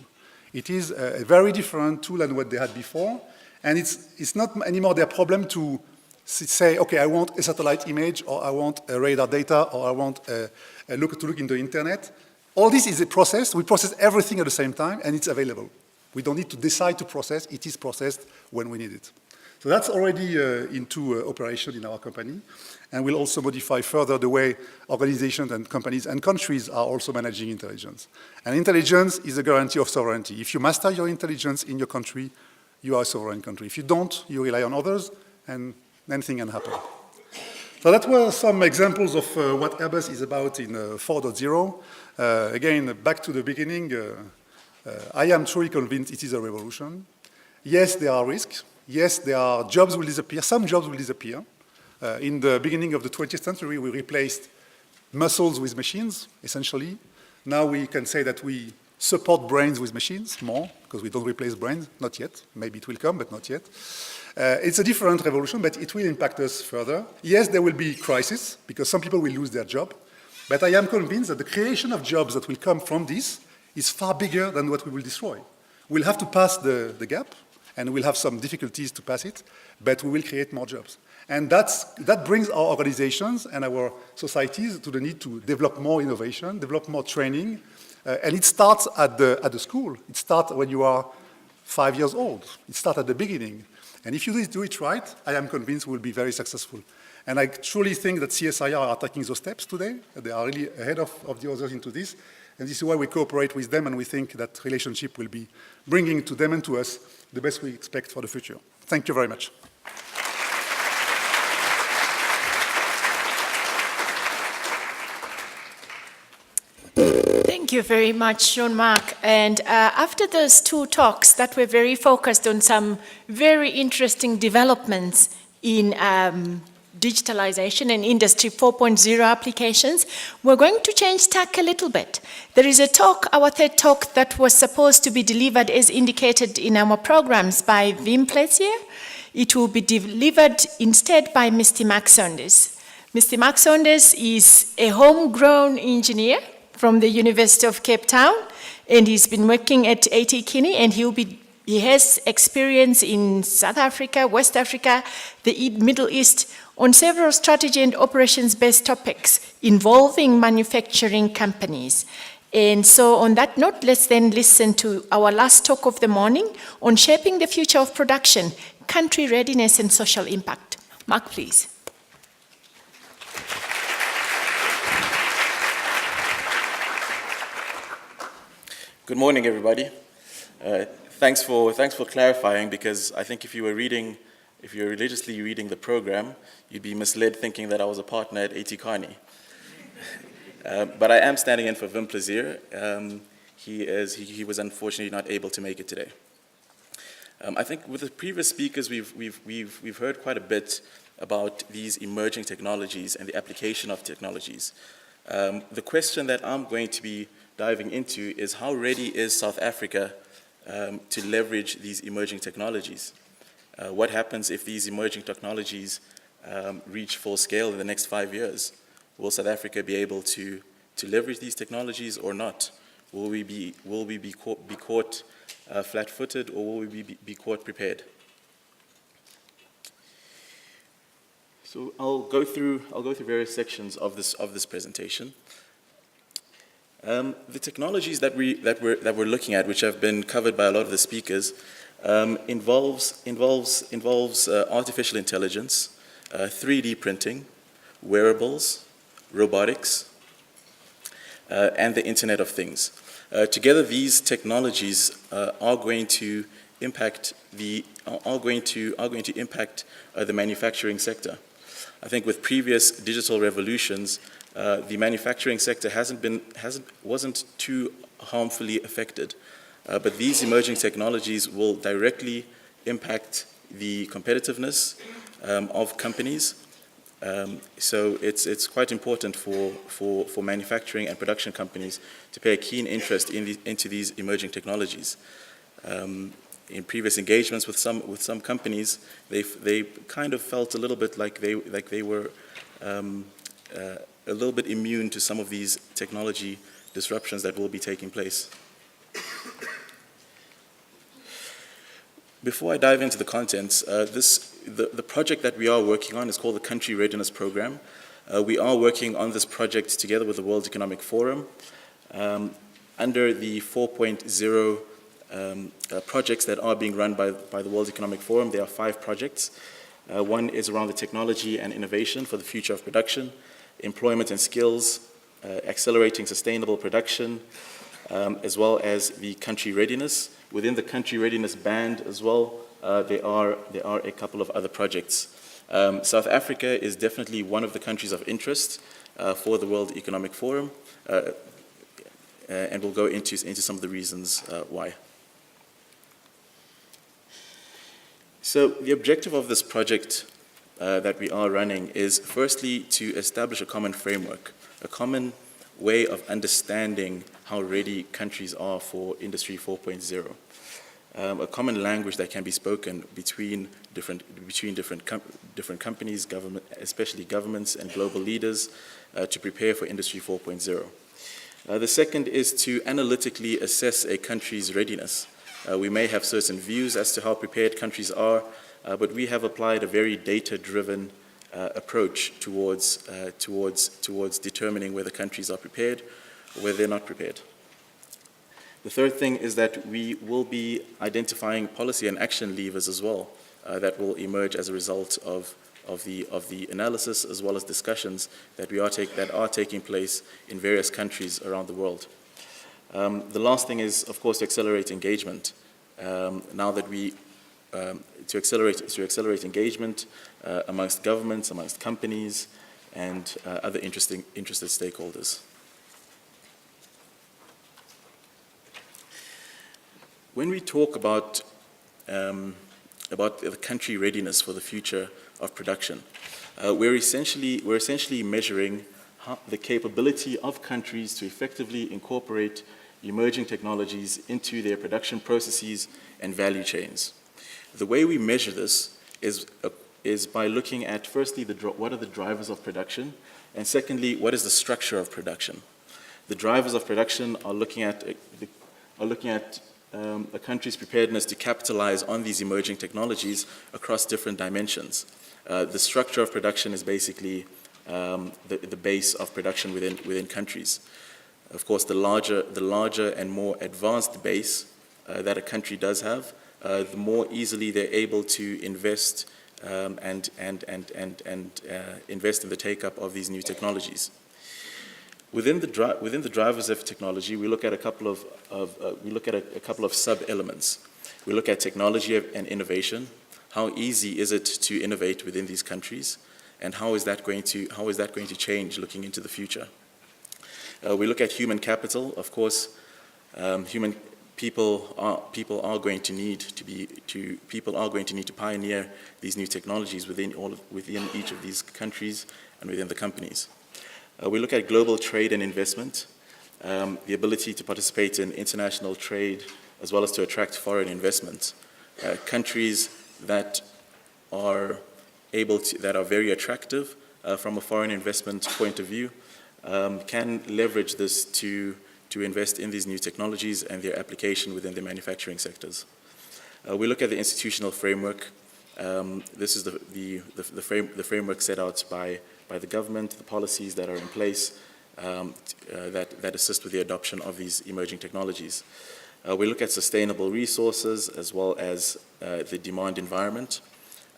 It is a very different tool than what they had before, and it's not anymore their problem to say, okay, I want a satellite image, or I want a radar data, or I want to look into the internet. All this is a process. We process everything at the same time, and it's available. We don't need to decide to process. It is processed when we need it. So that's already into operation in our company, and we'll also modify further the way organizations and companies and countries are also managing intelligence. And intelligence is a guarantee of sovereignty. If you master your intelligence in your country, you are a sovereign country. If you don't, you rely on others, and anything can happen. So that were some examples of what Airbus is about in 4.0. Again, back to the beginning, I am truly convinced it is a revolution. Yes, there are risks. Yes, jobs will disappear. Some jobs will disappear. In the beginning of the 20th century, we replaced muscles with machines, essentially. Now we can say that we support brains with machines more, because we don't replace brains, not yet. Maybe it will come, but not yet. It's a different revolution, but it will impact us further. Yes, there will be crisis, because some people will lose their job. But I am convinced that the creation of jobs that will come from this is far bigger than what we will destroy. We'll have to pass the gap, and we'll have some difficulties to pass it, but we will create more jobs. And that brings our organizations and our societies to the need to develop more innovation, develop more training, and it starts at the school. It starts when you are 5 years old. It starts at the beginning. And if you do it right, I am convinced we'll be very successful. And I truly think that CSIR are taking those steps today. They are really ahead of the others into this. And this is why we cooperate with them, and we think that relationship will be bringing to them and to us the best we expect for the future. Thank you very much. Thank you very much, Jean-Marc. And after those two talks that were very focused on some very interesting developments in digitalization and Industry 4.0 applications, we're going to change tack a little bit. There is a talk, our third talk, that was supposed to be delivered as indicated in our programs by Wim Plessier. It will be delivered instead by Mr. Mark Saunders. Mr. Mark Saunders is a homegrown engineer from the University of Cape Town, and he's been working at AT Kinney, and he has experience in South Africa, West Africa, the Middle East, on several strategy and operations-based topics involving manufacturing companies. And so on that note, let's then listen to our last talk of the morning on shaping the future of production, country readiness and social impact. Mark, please. Good morning, everybody. Thanks for clarifying, because I think if you were religiously reading the program, you'd be misled thinking that I was a partner at AT Kearney. But I am standing in for Wim Plessier. He was unfortunately not able to make it today. I think with the previous speakers, we've heard quite a bit about these emerging technologies and the application of technologies. The question that I'm going to be diving into is, how ready is South Africa to leverage these emerging technologies? What happens if these emerging technologies reach full scale in the next 5 years? Will South Africa be able to leverage these technologies or not? Will we be caught flat-footed, or will we be caught prepared? So I'll go through various sections of this presentation. The technologies that we're looking at, which have been covered by a lot of the speakers, involves artificial intelligence, 3D printing, wearables, robotics, and the Internet of Things. Together, these technologies are going to impact the manufacturing sector. I think with previous digital revolutions, the manufacturing sector wasn't too harmfully affected, but these emerging technologies will directly impact the competitiveness of companies. So it's quite important for manufacturing and production companies to pay a keen interest into these emerging technologies. In previous engagements with some companies, they kind of felt a little bit like they were a little bit immune to some of these technology disruptions that will be taking place. Before I dive into the contents, the project that we are working on is called the Country Readiness Program. We are working on this project together with the World Economic Forum under the 4.0 projects that are being run by the World Economic Forum. There are 5 projects. One is around the technology and innovation for the future of production, employment and skills, accelerating sustainable production, as well as the country readiness. Within the country readiness band as well, there are a couple of other projects. South Africa is definitely one of the countries of interest for the World Economic Forum, and we'll go into some of the reasons why. So the objective of this project that we are running is firstly to establish a common framework, a common way of understanding how ready countries are for Industry 4.0, a common language that can be spoken between different companies, especially governments and global leaders, to prepare for Industry 4.0. The second is to analytically assess a country's readiness. We may have certain views as to how prepared countries are, but we have applied a very data-driven approach towards determining whether countries are prepared or whether they're not prepared. The third thing is that we will be identifying policy and action levers as well that will emerge as a result of the analysis, as well as discussions that are taking place in various countries around the world. The last thing is, of course, to accelerate engagement. Now that to accelerate engagement amongst governments, amongst companies, and other interested stakeholders. when we talk about the country readiness for the future of production, we're essentially measuring the capability of countries to effectively incorporate emerging technologies into their production processes and value chains. The way we measure this is by looking at, firstly, what are the drivers of production, and secondly, what is the structure of production. The drivers of production are looking at a country's preparedness to capitalize on these emerging technologies across different dimensions. The structure of production is basically the base of production within countries. Of course, the larger and more advanced base that a country does have, the more easily they're able to invest and invest in the take-up of these new technologies. Within the drivers of technology, we look at a couple of sub-elements. We look at technology and innovation. How easy is it to innovate within these countries, and how is that going to change looking into the future? We look at human capital. Of course, people are going to need to pioneer these new technologies within each of these countries and within the companies. We look at global trade and investment, the ability to participate in international trade as well as to attract foreign investment. Countries that are very attractive from a foreign investment point of view can leverage this to invest in these new technologies and their application within the manufacturing sectors. We look at the institutional framework. This is the framework set out by the government, the policies that are in place that assist with the adoption of these emerging technologies. We look at sustainable resources as well as the demand environment.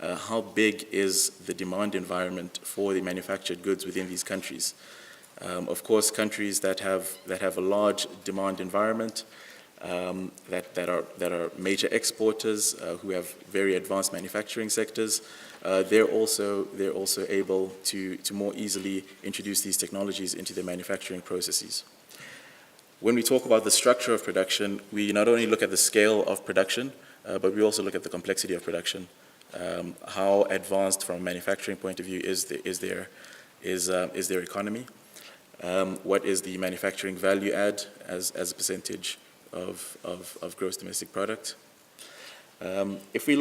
How big is the demand environment for the manufactured goods within these countries? Of course, countries that have a large demand environment, that are major exporters, who have very advanced manufacturing sectors, they're also able to more easily introduce these technologies into their manufacturing processes. When we talk about the structure of production, we not only look at the scale of production, but we also look at the complexity of production. How advanced from a manufacturing point of view is their economy? What is the manufacturing value add as a percentage of gross domestic product? If we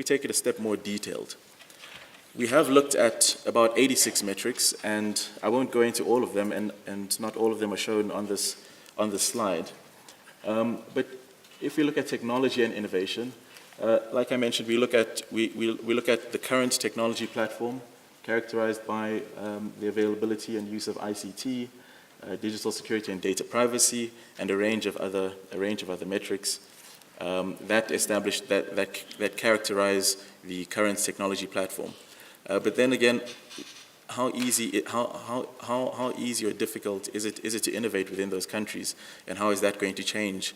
take it a step more detailed, we have looked at about 86 metrics, and I won't go into all of them, and not all of them are shown on this slide. But if we look at technology and innovation, like I mentioned, we look at the current technology platform characterized by the availability and use of ICT, digital security and data privacy, and a range of other metrics that characterize the current technology platform. But then again, how easy or difficult is it to innovate within those countries, and how is that going to change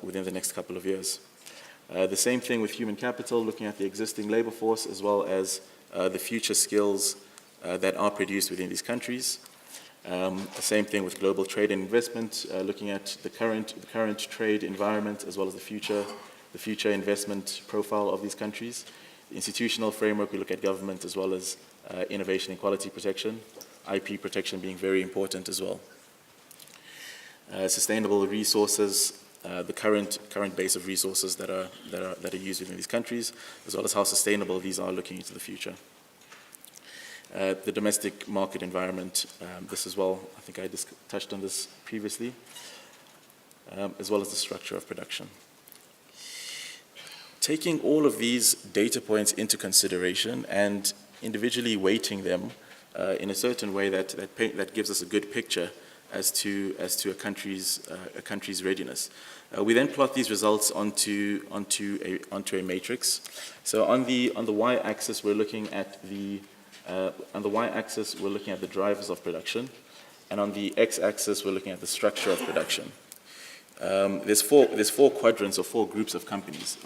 within the next couple of years? The same thing with human capital, looking at the existing labor force as well as the future skills that are produced within these countries. The same thing with global trade and investment, looking at the current trade environment as well as the future investment profile of these countries. The institutional framework, we look at government as well as innovation and quality protection, IP protection being very important as well. Sustainable resources, the current base of resources that are used within these countries, as well as how sustainable these are looking into the future. The domestic market environment, this as well, I think I just touched on this previously, as well as the structure of production. Taking all of these data points into consideration and individually weighting them in a certain way that gives us a good picture as to a country's readiness. We then plot these results onto a matrix. So on the y-axis we're looking at the drivers of production, and on the x-axis we're looking at the structure of production. There's four quadrants or four groups of countries.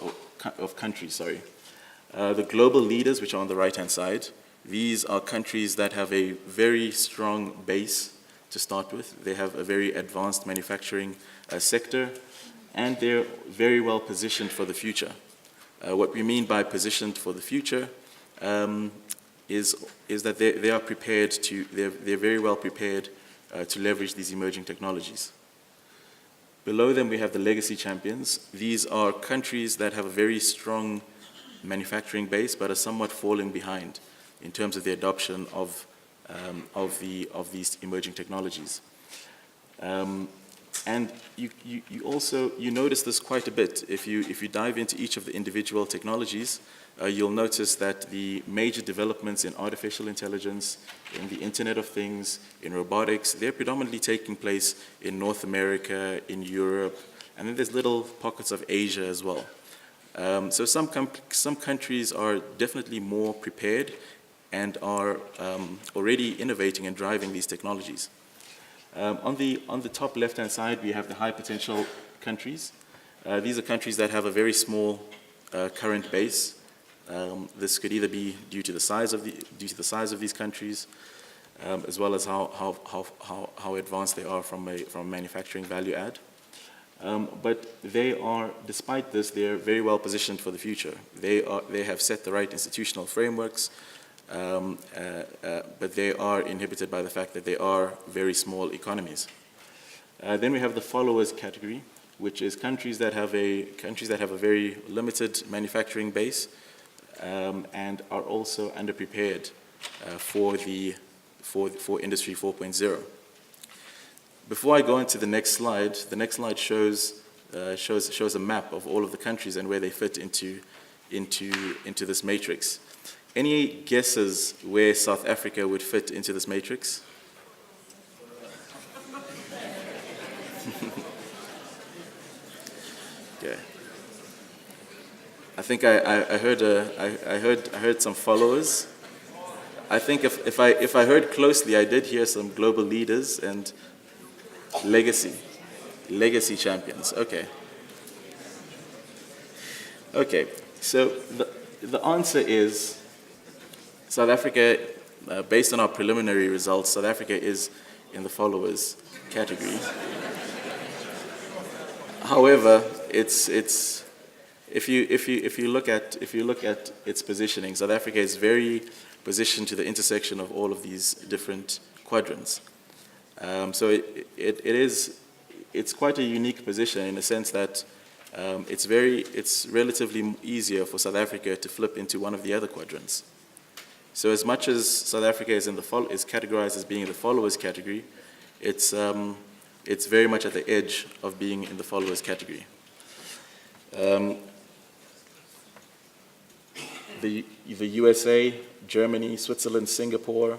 The global leaders, which are on the right-hand side, these are countries that have a very strong base to start with. They have a very advanced manufacturing sector. and they're very well positioned for the future. What we mean by positioned for the future is that they are prepared to, they're very well prepared to leverage these emerging technologies. Below them, we have the legacy champions. These are countries that have a very strong manufacturing base, but are somewhat falling behind in terms of the adoption of these emerging technologies. And you notice this quite a bit. If you dive into each of the individual technologies, you'll notice that the major developments in artificial intelligence, in the Internet of Things, in robotics, they're predominantly taking place in North America, in Europe, and then there's little pockets of Asia as well. So some countries are definitely more prepared and are already innovating and driving these technologies. On the top left-hand side, we have the high potential countries. These are countries that have a very small current base. This could either be due to the size of these countries, as well as how advanced they are from a manufacturing value add. But they are, despite this, they are very well positioned for the future. They have set the right institutional frameworks, but they are inhibited by the fact that they are very small economies. Then we have the followers category, which is countries that have a very limited manufacturing base and are also underprepared for Industry 4.0. Before I go into the next slide shows a map of all of the countries and where they fit into this matrix. Any guesses where South Africa would fit into this matrix? Okay. I think I heard some followers. I think if I heard closely, I did hear some global leaders and legacy champions. Okay. Okay. So the answer is South Africa. Based on our preliminary results, South Africa is in the followers category. However, if you look at its positioning, South Africa is very positioned to the intersection of all of these different quadrants. So it's quite a unique position in the sense that it's relatively easier for South Africa to flip into one of the other quadrants. So as much as South Africa is categorized as being in the followers category, it's very much at the edge of being in the followers category. The USA, Germany, Switzerland, Singapore,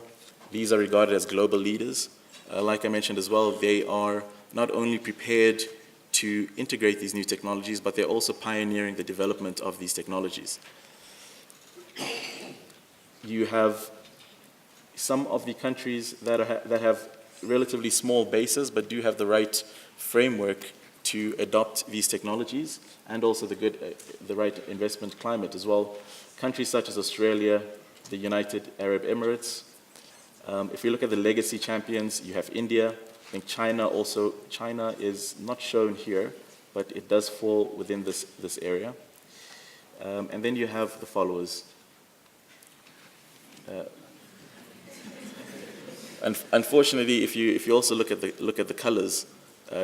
these are regarded as global leaders. Like I mentioned as well, they are not only prepared to integrate these new technologies, but they're also pioneering the development of these technologies. You have some of the countries that have relatively small bases, but do have the right framework to adopt these technologies, and also the right investment climate as well. Countries such as Australia, the United Arab Emirates. If you look at the legacy champions, you have India. I think China also. China is not shown here, but it does fall within this area. And then you have the followers. Unfortunately, if you also look at the colors,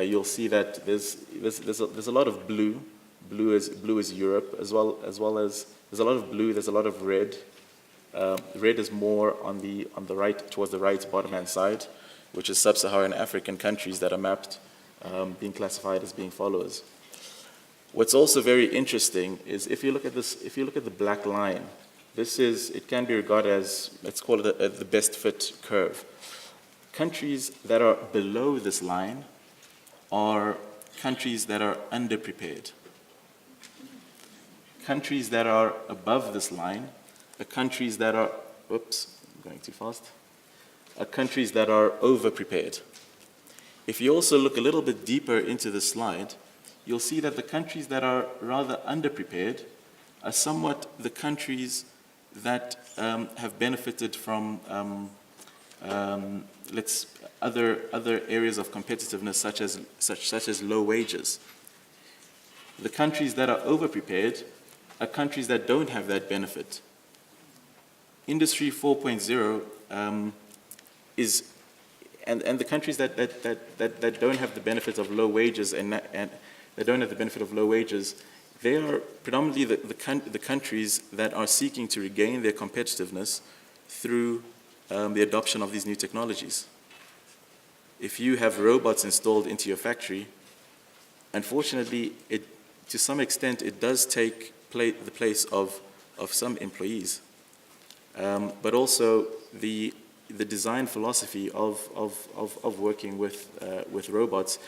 you'll see that there's a lot of blue. Blue is Europe, as well as there's a lot of blue. There's a lot of red. Red is more on the right, towards the right bottom hand side, which is sub-Saharan African countries that are mapped, being classified as being followers. What's also very interesting is if you look at the black line, it can be regarded as, let's call it the best fit curve. Countries that are below this line are countries that are underprepared. Countries that are above this line are countries that are, oops, I'm going too fast, are countries that are overprepared. If you also look a little bit deeper into the slide, you'll see that the countries that are rather underprepared are somewhat the countries that have benefited from other areas of competitiveness, such as low wages. The countries that are over-prepared are countries that don't have that benefit. Industry 4.0 is, and the countries that don't have the benefit of low wages and that don't have the benefit of low wages, they are predominantly the countries that are seeking to regain their competitiveness through the adoption of these new technologies. If you have robots installed into your factory, unfortunately, to some extent, it does take the place of some employees. But also, the design philosophy of working with robots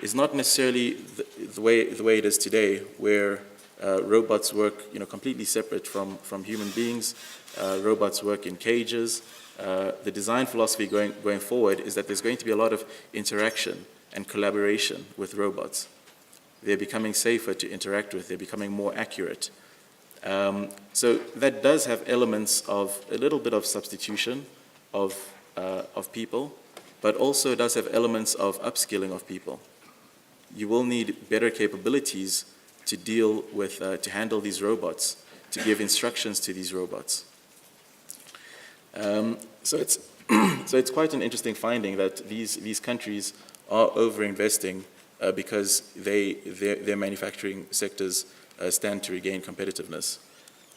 is not necessarily the way it is today, where robots work completely separate from human beings. Robots work in cages. The design philosophy going forward is that there's going to be a lot of interaction and collaboration with robots. They're becoming safer to interact with. They're becoming more accurate. So that does have elements of a little bit of substitution of people, but also does have elements of upskilling of people. You will need better capabilities to deal with, to handle these robots, to give instructions to these robots. So it's quite an interesting finding that these countries are over-investing because their manufacturing sectors stand to regain competitiveness.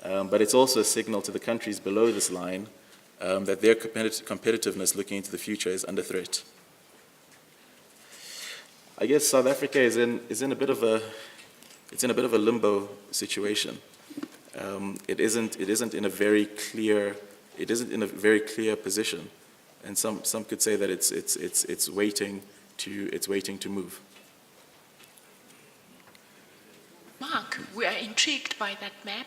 But it's also a signal to the countries below this line that their competitiveness looking into the future is under threat. I guess South Africa is in a bit of a limbo situation. It isn't in a very clear position, and some could say that it's waiting to move. Mark, we are intrigued by that map.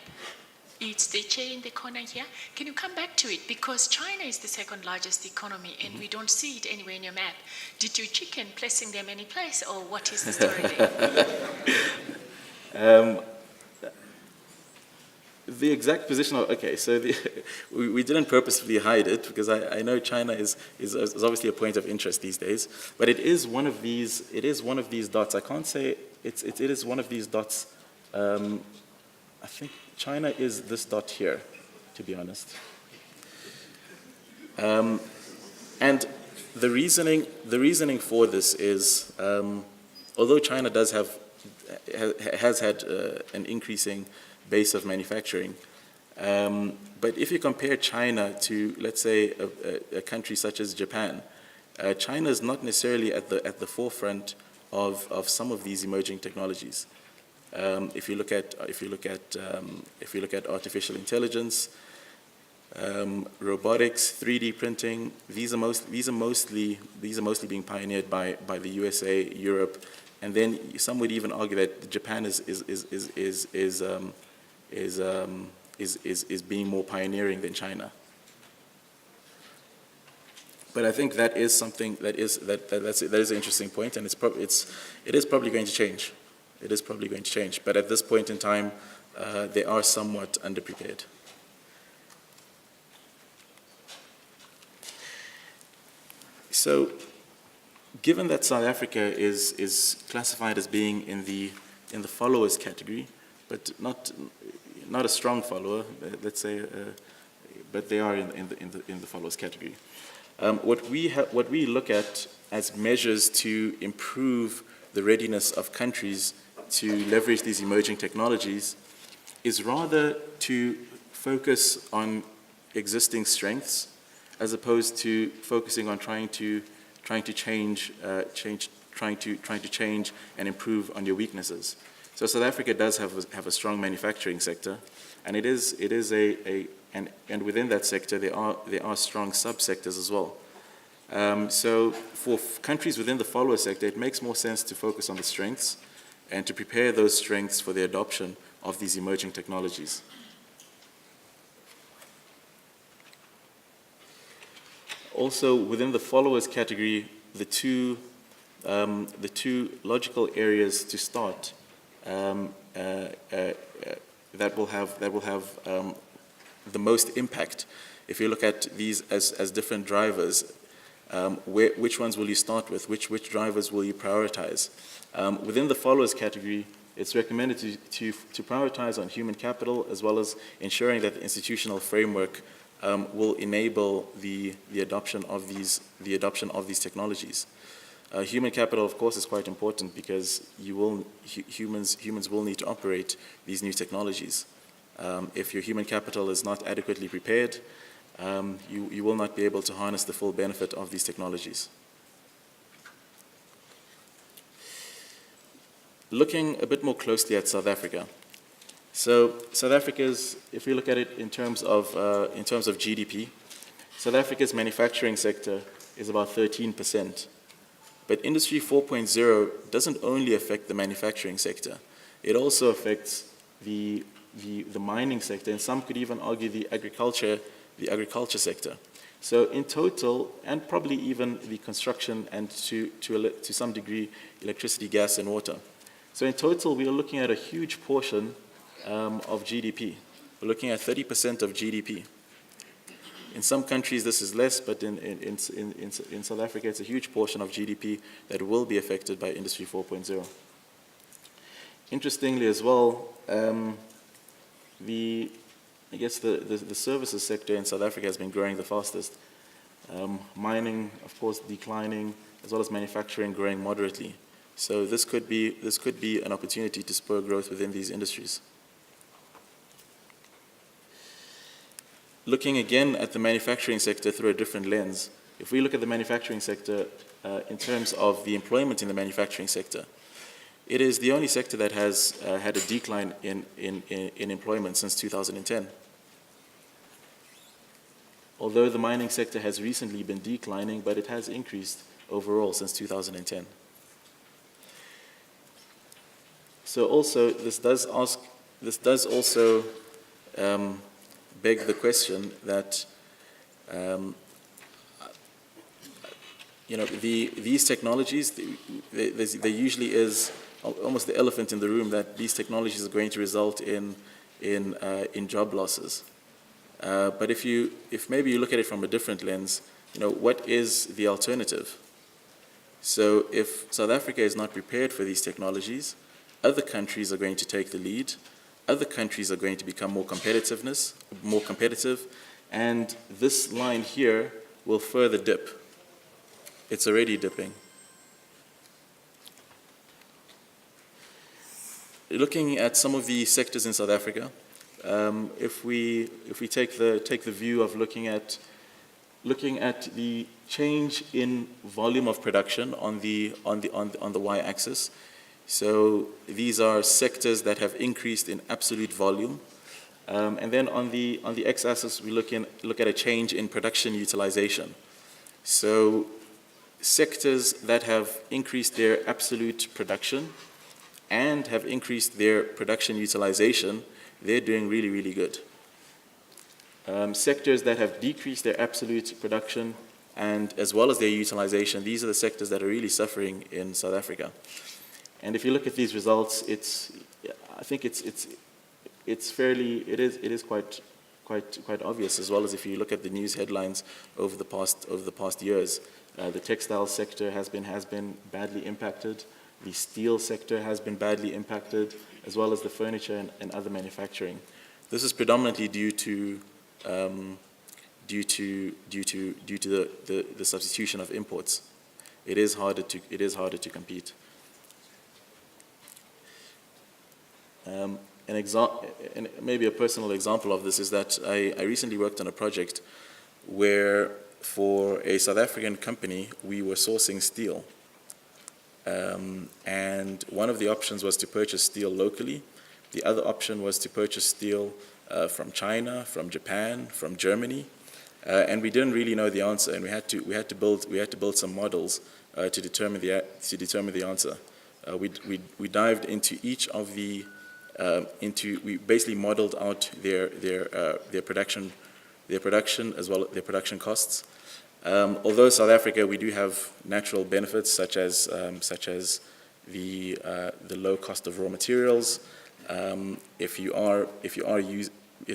It's the chair in the corner here. Can you come back to it? Because China is the second largest economy and we don't see it anywhere in your map. Did you chicken placing them any place, or what is the story there? The exact position of, okay, so we didn't purposefully hide it because I know China is obviously a point of interest these days, but it is one of these dots. I can't say it is one of these dots. I think China is this dot here, to be honest. And the reasoning for this is, although China has had an increasing base of manufacturing, but if you compare China to, let's say, a country such as Japan, China is not necessarily at the forefront of some of these emerging technologies. If you look at artificial intelligence, robotics, 3D printing, these are mostly being pioneered by the USA, Europe, and then some would even argue that Japan is being more pioneering than China. But I think that is something that is an interesting point, and it is probably going to change. It is probably going to change, but at this point in time, they are somewhat underprepared. So, given that South Africa is classified as being in the followers category, but not a strong follower, let's say, but they are in the followers category. What we look at as measures to improve the readiness of countries to leverage these emerging technologies is rather to focus on existing strengths as opposed to focusing on trying to change and improve on your weaknesses. So South Africa does have a strong manufacturing sector, and and within that sector there are strong subsectors as well. So for countries within the follower sector, it makes more sense to focus on the strengths and to prepare those strengths for the adoption of these emerging technologies. Also, within the followers category, the two logical areas to start that will have the most impact, if you look at these as different drivers, which ones will you start with? Which drivers will you prioritize? Within the followers category, it's recommended to prioritize on human capital as well as ensuring that the institutional framework will enable the adoption of these technologies. Human capital, of course, is quite important because humans will need to operate these new technologies. If your human capital is not adequately prepared, you will not be able to harness the full benefit of these technologies. Looking a bit more closely at South Africa. So South Africa's, if we look at it in terms of GDP, South Africa's manufacturing sector is about 13%. But Industry 4.0 doesn't only affect the manufacturing sector. It also affects the mining sector, and some could even argue the agriculture sector. So in total, and probably even the construction and to some degree, electricity, gas, and water. So in total, we are looking at a huge portion of GDP. We're looking at 30% of GDP. In some countries, this is less, but in South Africa, it's a huge portion of GDP that will be affected by Industry 4.0. Interestingly as well, the services sector in South Africa has been growing the fastest. Mining, of course, declining, as well as manufacturing growing moderately. So this could be an opportunity to spur growth within these industries. Looking again at the manufacturing sector through a different lens, if we look at the manufacturing sector in terms of the employment in the manufacturing sector, it is the only sector that has had a decline in employment since 2010. Although the mining sector has recently been declining, but it has increased overall since 2010. So also, this does also beg the question that these technologies, there usually is almost the elephant in the room that these technologies are going to result in job losses. But if maybe you look at it from a different lens, what is the alternative? So if South Africa is not prepared for these technologies, other countries are going to take the lead. Other countries are going to become more competitive, and this line here will further dip. It's already dipping. Looking at some of the sectors in South Africa, if we take the view of looking at the change in volume of production on the y-axis. So these are sectors that have increased in absolute volume. And then on the x-axis, we look at a change in production utilization. So sectors that have increased their absolute production and have increased their production utilization, they're doing really, really good. Sectors that have decreased their absolute production and as well as their utilization, these are the sectors that are really suffering in South Africa. And if you look at these results, I think it is quite obvious, as well as if you look at the news headlines over the past years. The textile sector has been badly impacted. The steel sector has been badly impacted, as well as the furniture and other manufacturing. This is predominantly due to the substitution of imports. It is harder to compete. And maybe a personal example of this is that I recently worked on a project where for a South African company, we were sourcing steel. And one of the options was to purchase steel locally. The other option was to purchase steel from China, from Japan, from Germany. And we didn't really know the answer, and we had to build some models to determine the answer. We dived into each of the we basically modeled out their production as well as their production costs. Although South Africa, we do have natural benefits such as the low cost of raw materials. If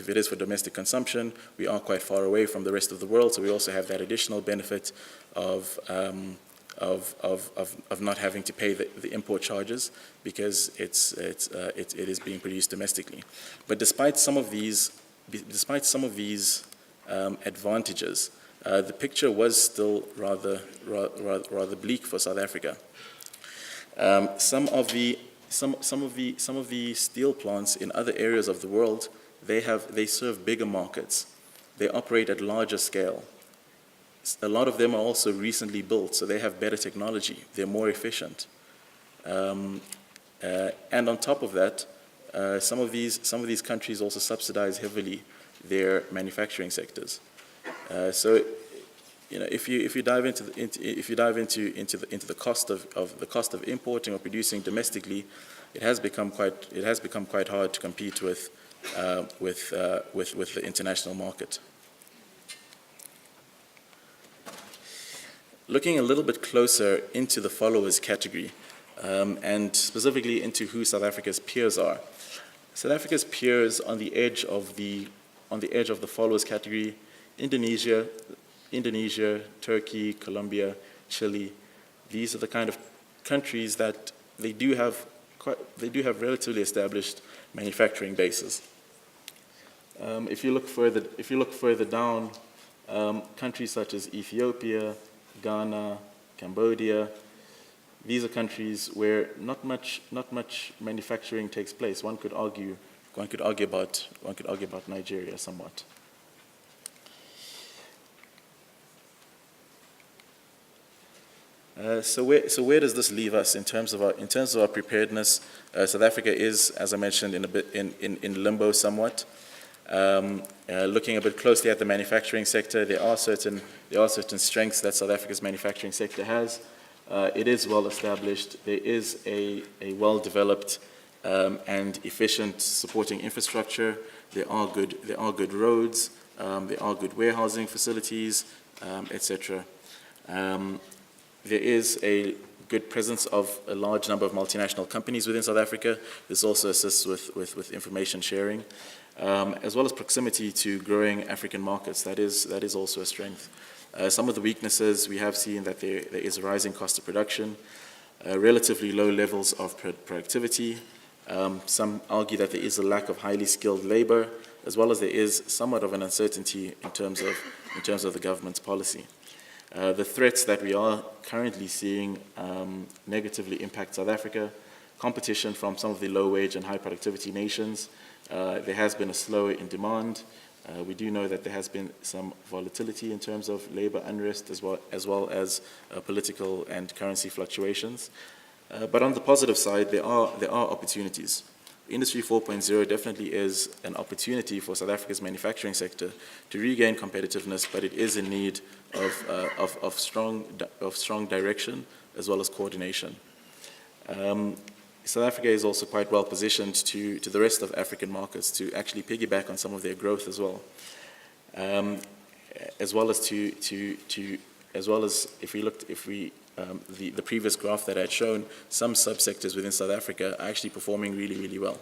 it is for domestic consumption, we are quite far away from the rest of the world, so we also have that additional benefit of of not having to pay the import charges because it is being produced domestically. But despite some of these advantages, the picture was still rather bleak for South Africa. Some of the steel plants in other areas of the world, they serve bigger markets. They operate at larger scale. A lot of them are also recently built, so they have better technology. They're more efficient. And on top of that, some of these countries also subsidize heavily their manufacturing sectors. So, you know, if you dive into the cost of importing or producing domestically, it has become quite hard to compete with the international market. Looking a little bit closer into the followers category, and specifically into who South Africa's peers are. South Africa's peers on the edge of the followers category: Indonesia, Turkey, Colombia, Chile. These are the kind of countries that they do have relatively established manufacturing bases. If you look further down, countries such as Ethiopia, Ghana, Cambodia, these are countries where not much manufacturing takes place. One could argue about Nigeria somewhat. So where does this leave us in terms of our preparedness? South Africa is, as I mentioned, in limbo somewhat. Looking a bit closely at the manufacturing sector, there are certain strengths that South Africa's manufacturing sector has. It is well established. There is a well-developed and efficient supporting infrastructure. There are good roads. There are good warehousing facilities, etc. There is a good presence of a large number of multinational companies within South Africa. This also assists with information sharing, as well as proximity to growing African markets. That is also a strength. Some of the weaknesses we have seen that there is a rising cost of production, relatively low levels of productivity. Some argue that there is a lack of highly skilled labor, as well as there is somewhat of an uncertainty in terms of the government's policy. The threats that we are currently seeing negatively impact South Africa: competition from some of the low-wage and high-productivity nations. There has been a slower in demand. We do know that there has been some volatility in terms of labor unrest as well as political and currency fluctuations. But on the positive side, there are opportunities. Industry 4.0 definitely is an opportunity for South Africa's manufacturing sector to regain competitiveness, but it is in need of strong direction as well as coordination. South Africa is also quite well positioned to the rest of African markets to actually piggyback on some of their growth as well, as well as the previous graph that I had shown, some subsectors within South Africa are actually performing really, really well.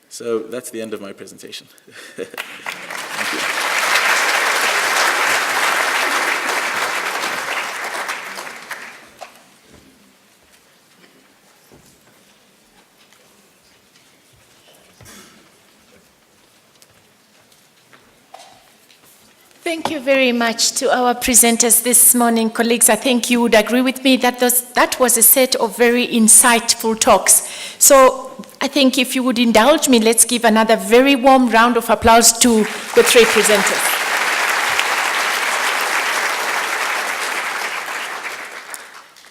So that's the end of my presentation. Thank you. Thank you very much to our presenters this morning, colleagues. I think you would agree with me that that was a set of very insightful talks. So I think if you would indulge me, let's give another very warm round of applause to the three presenters.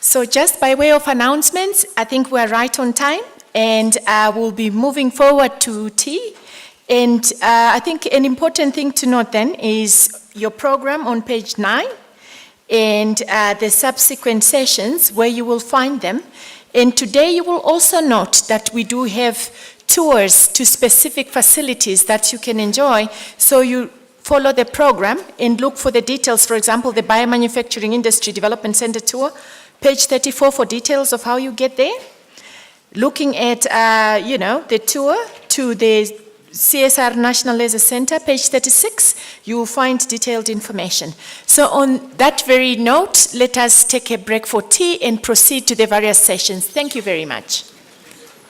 So just by way of announcements, I think we're right on time, and we'll be moving forward to tea. And I think an important thing to note then is your program on page 9 and the subsequent sessions where you will find them. And today you will also note that we do have tours to specific facilities that you can enjoy. So you follow the program and look for the details. For example, the Biomanufacturing Industry Development Center tour, page 34 for details of how you get there. Looking at, the tour to the CSIR National Laser Center, page 36, you will find detailed information. So on that very note, let us take a break for tea and proceed to the various sessions. Thank you very much.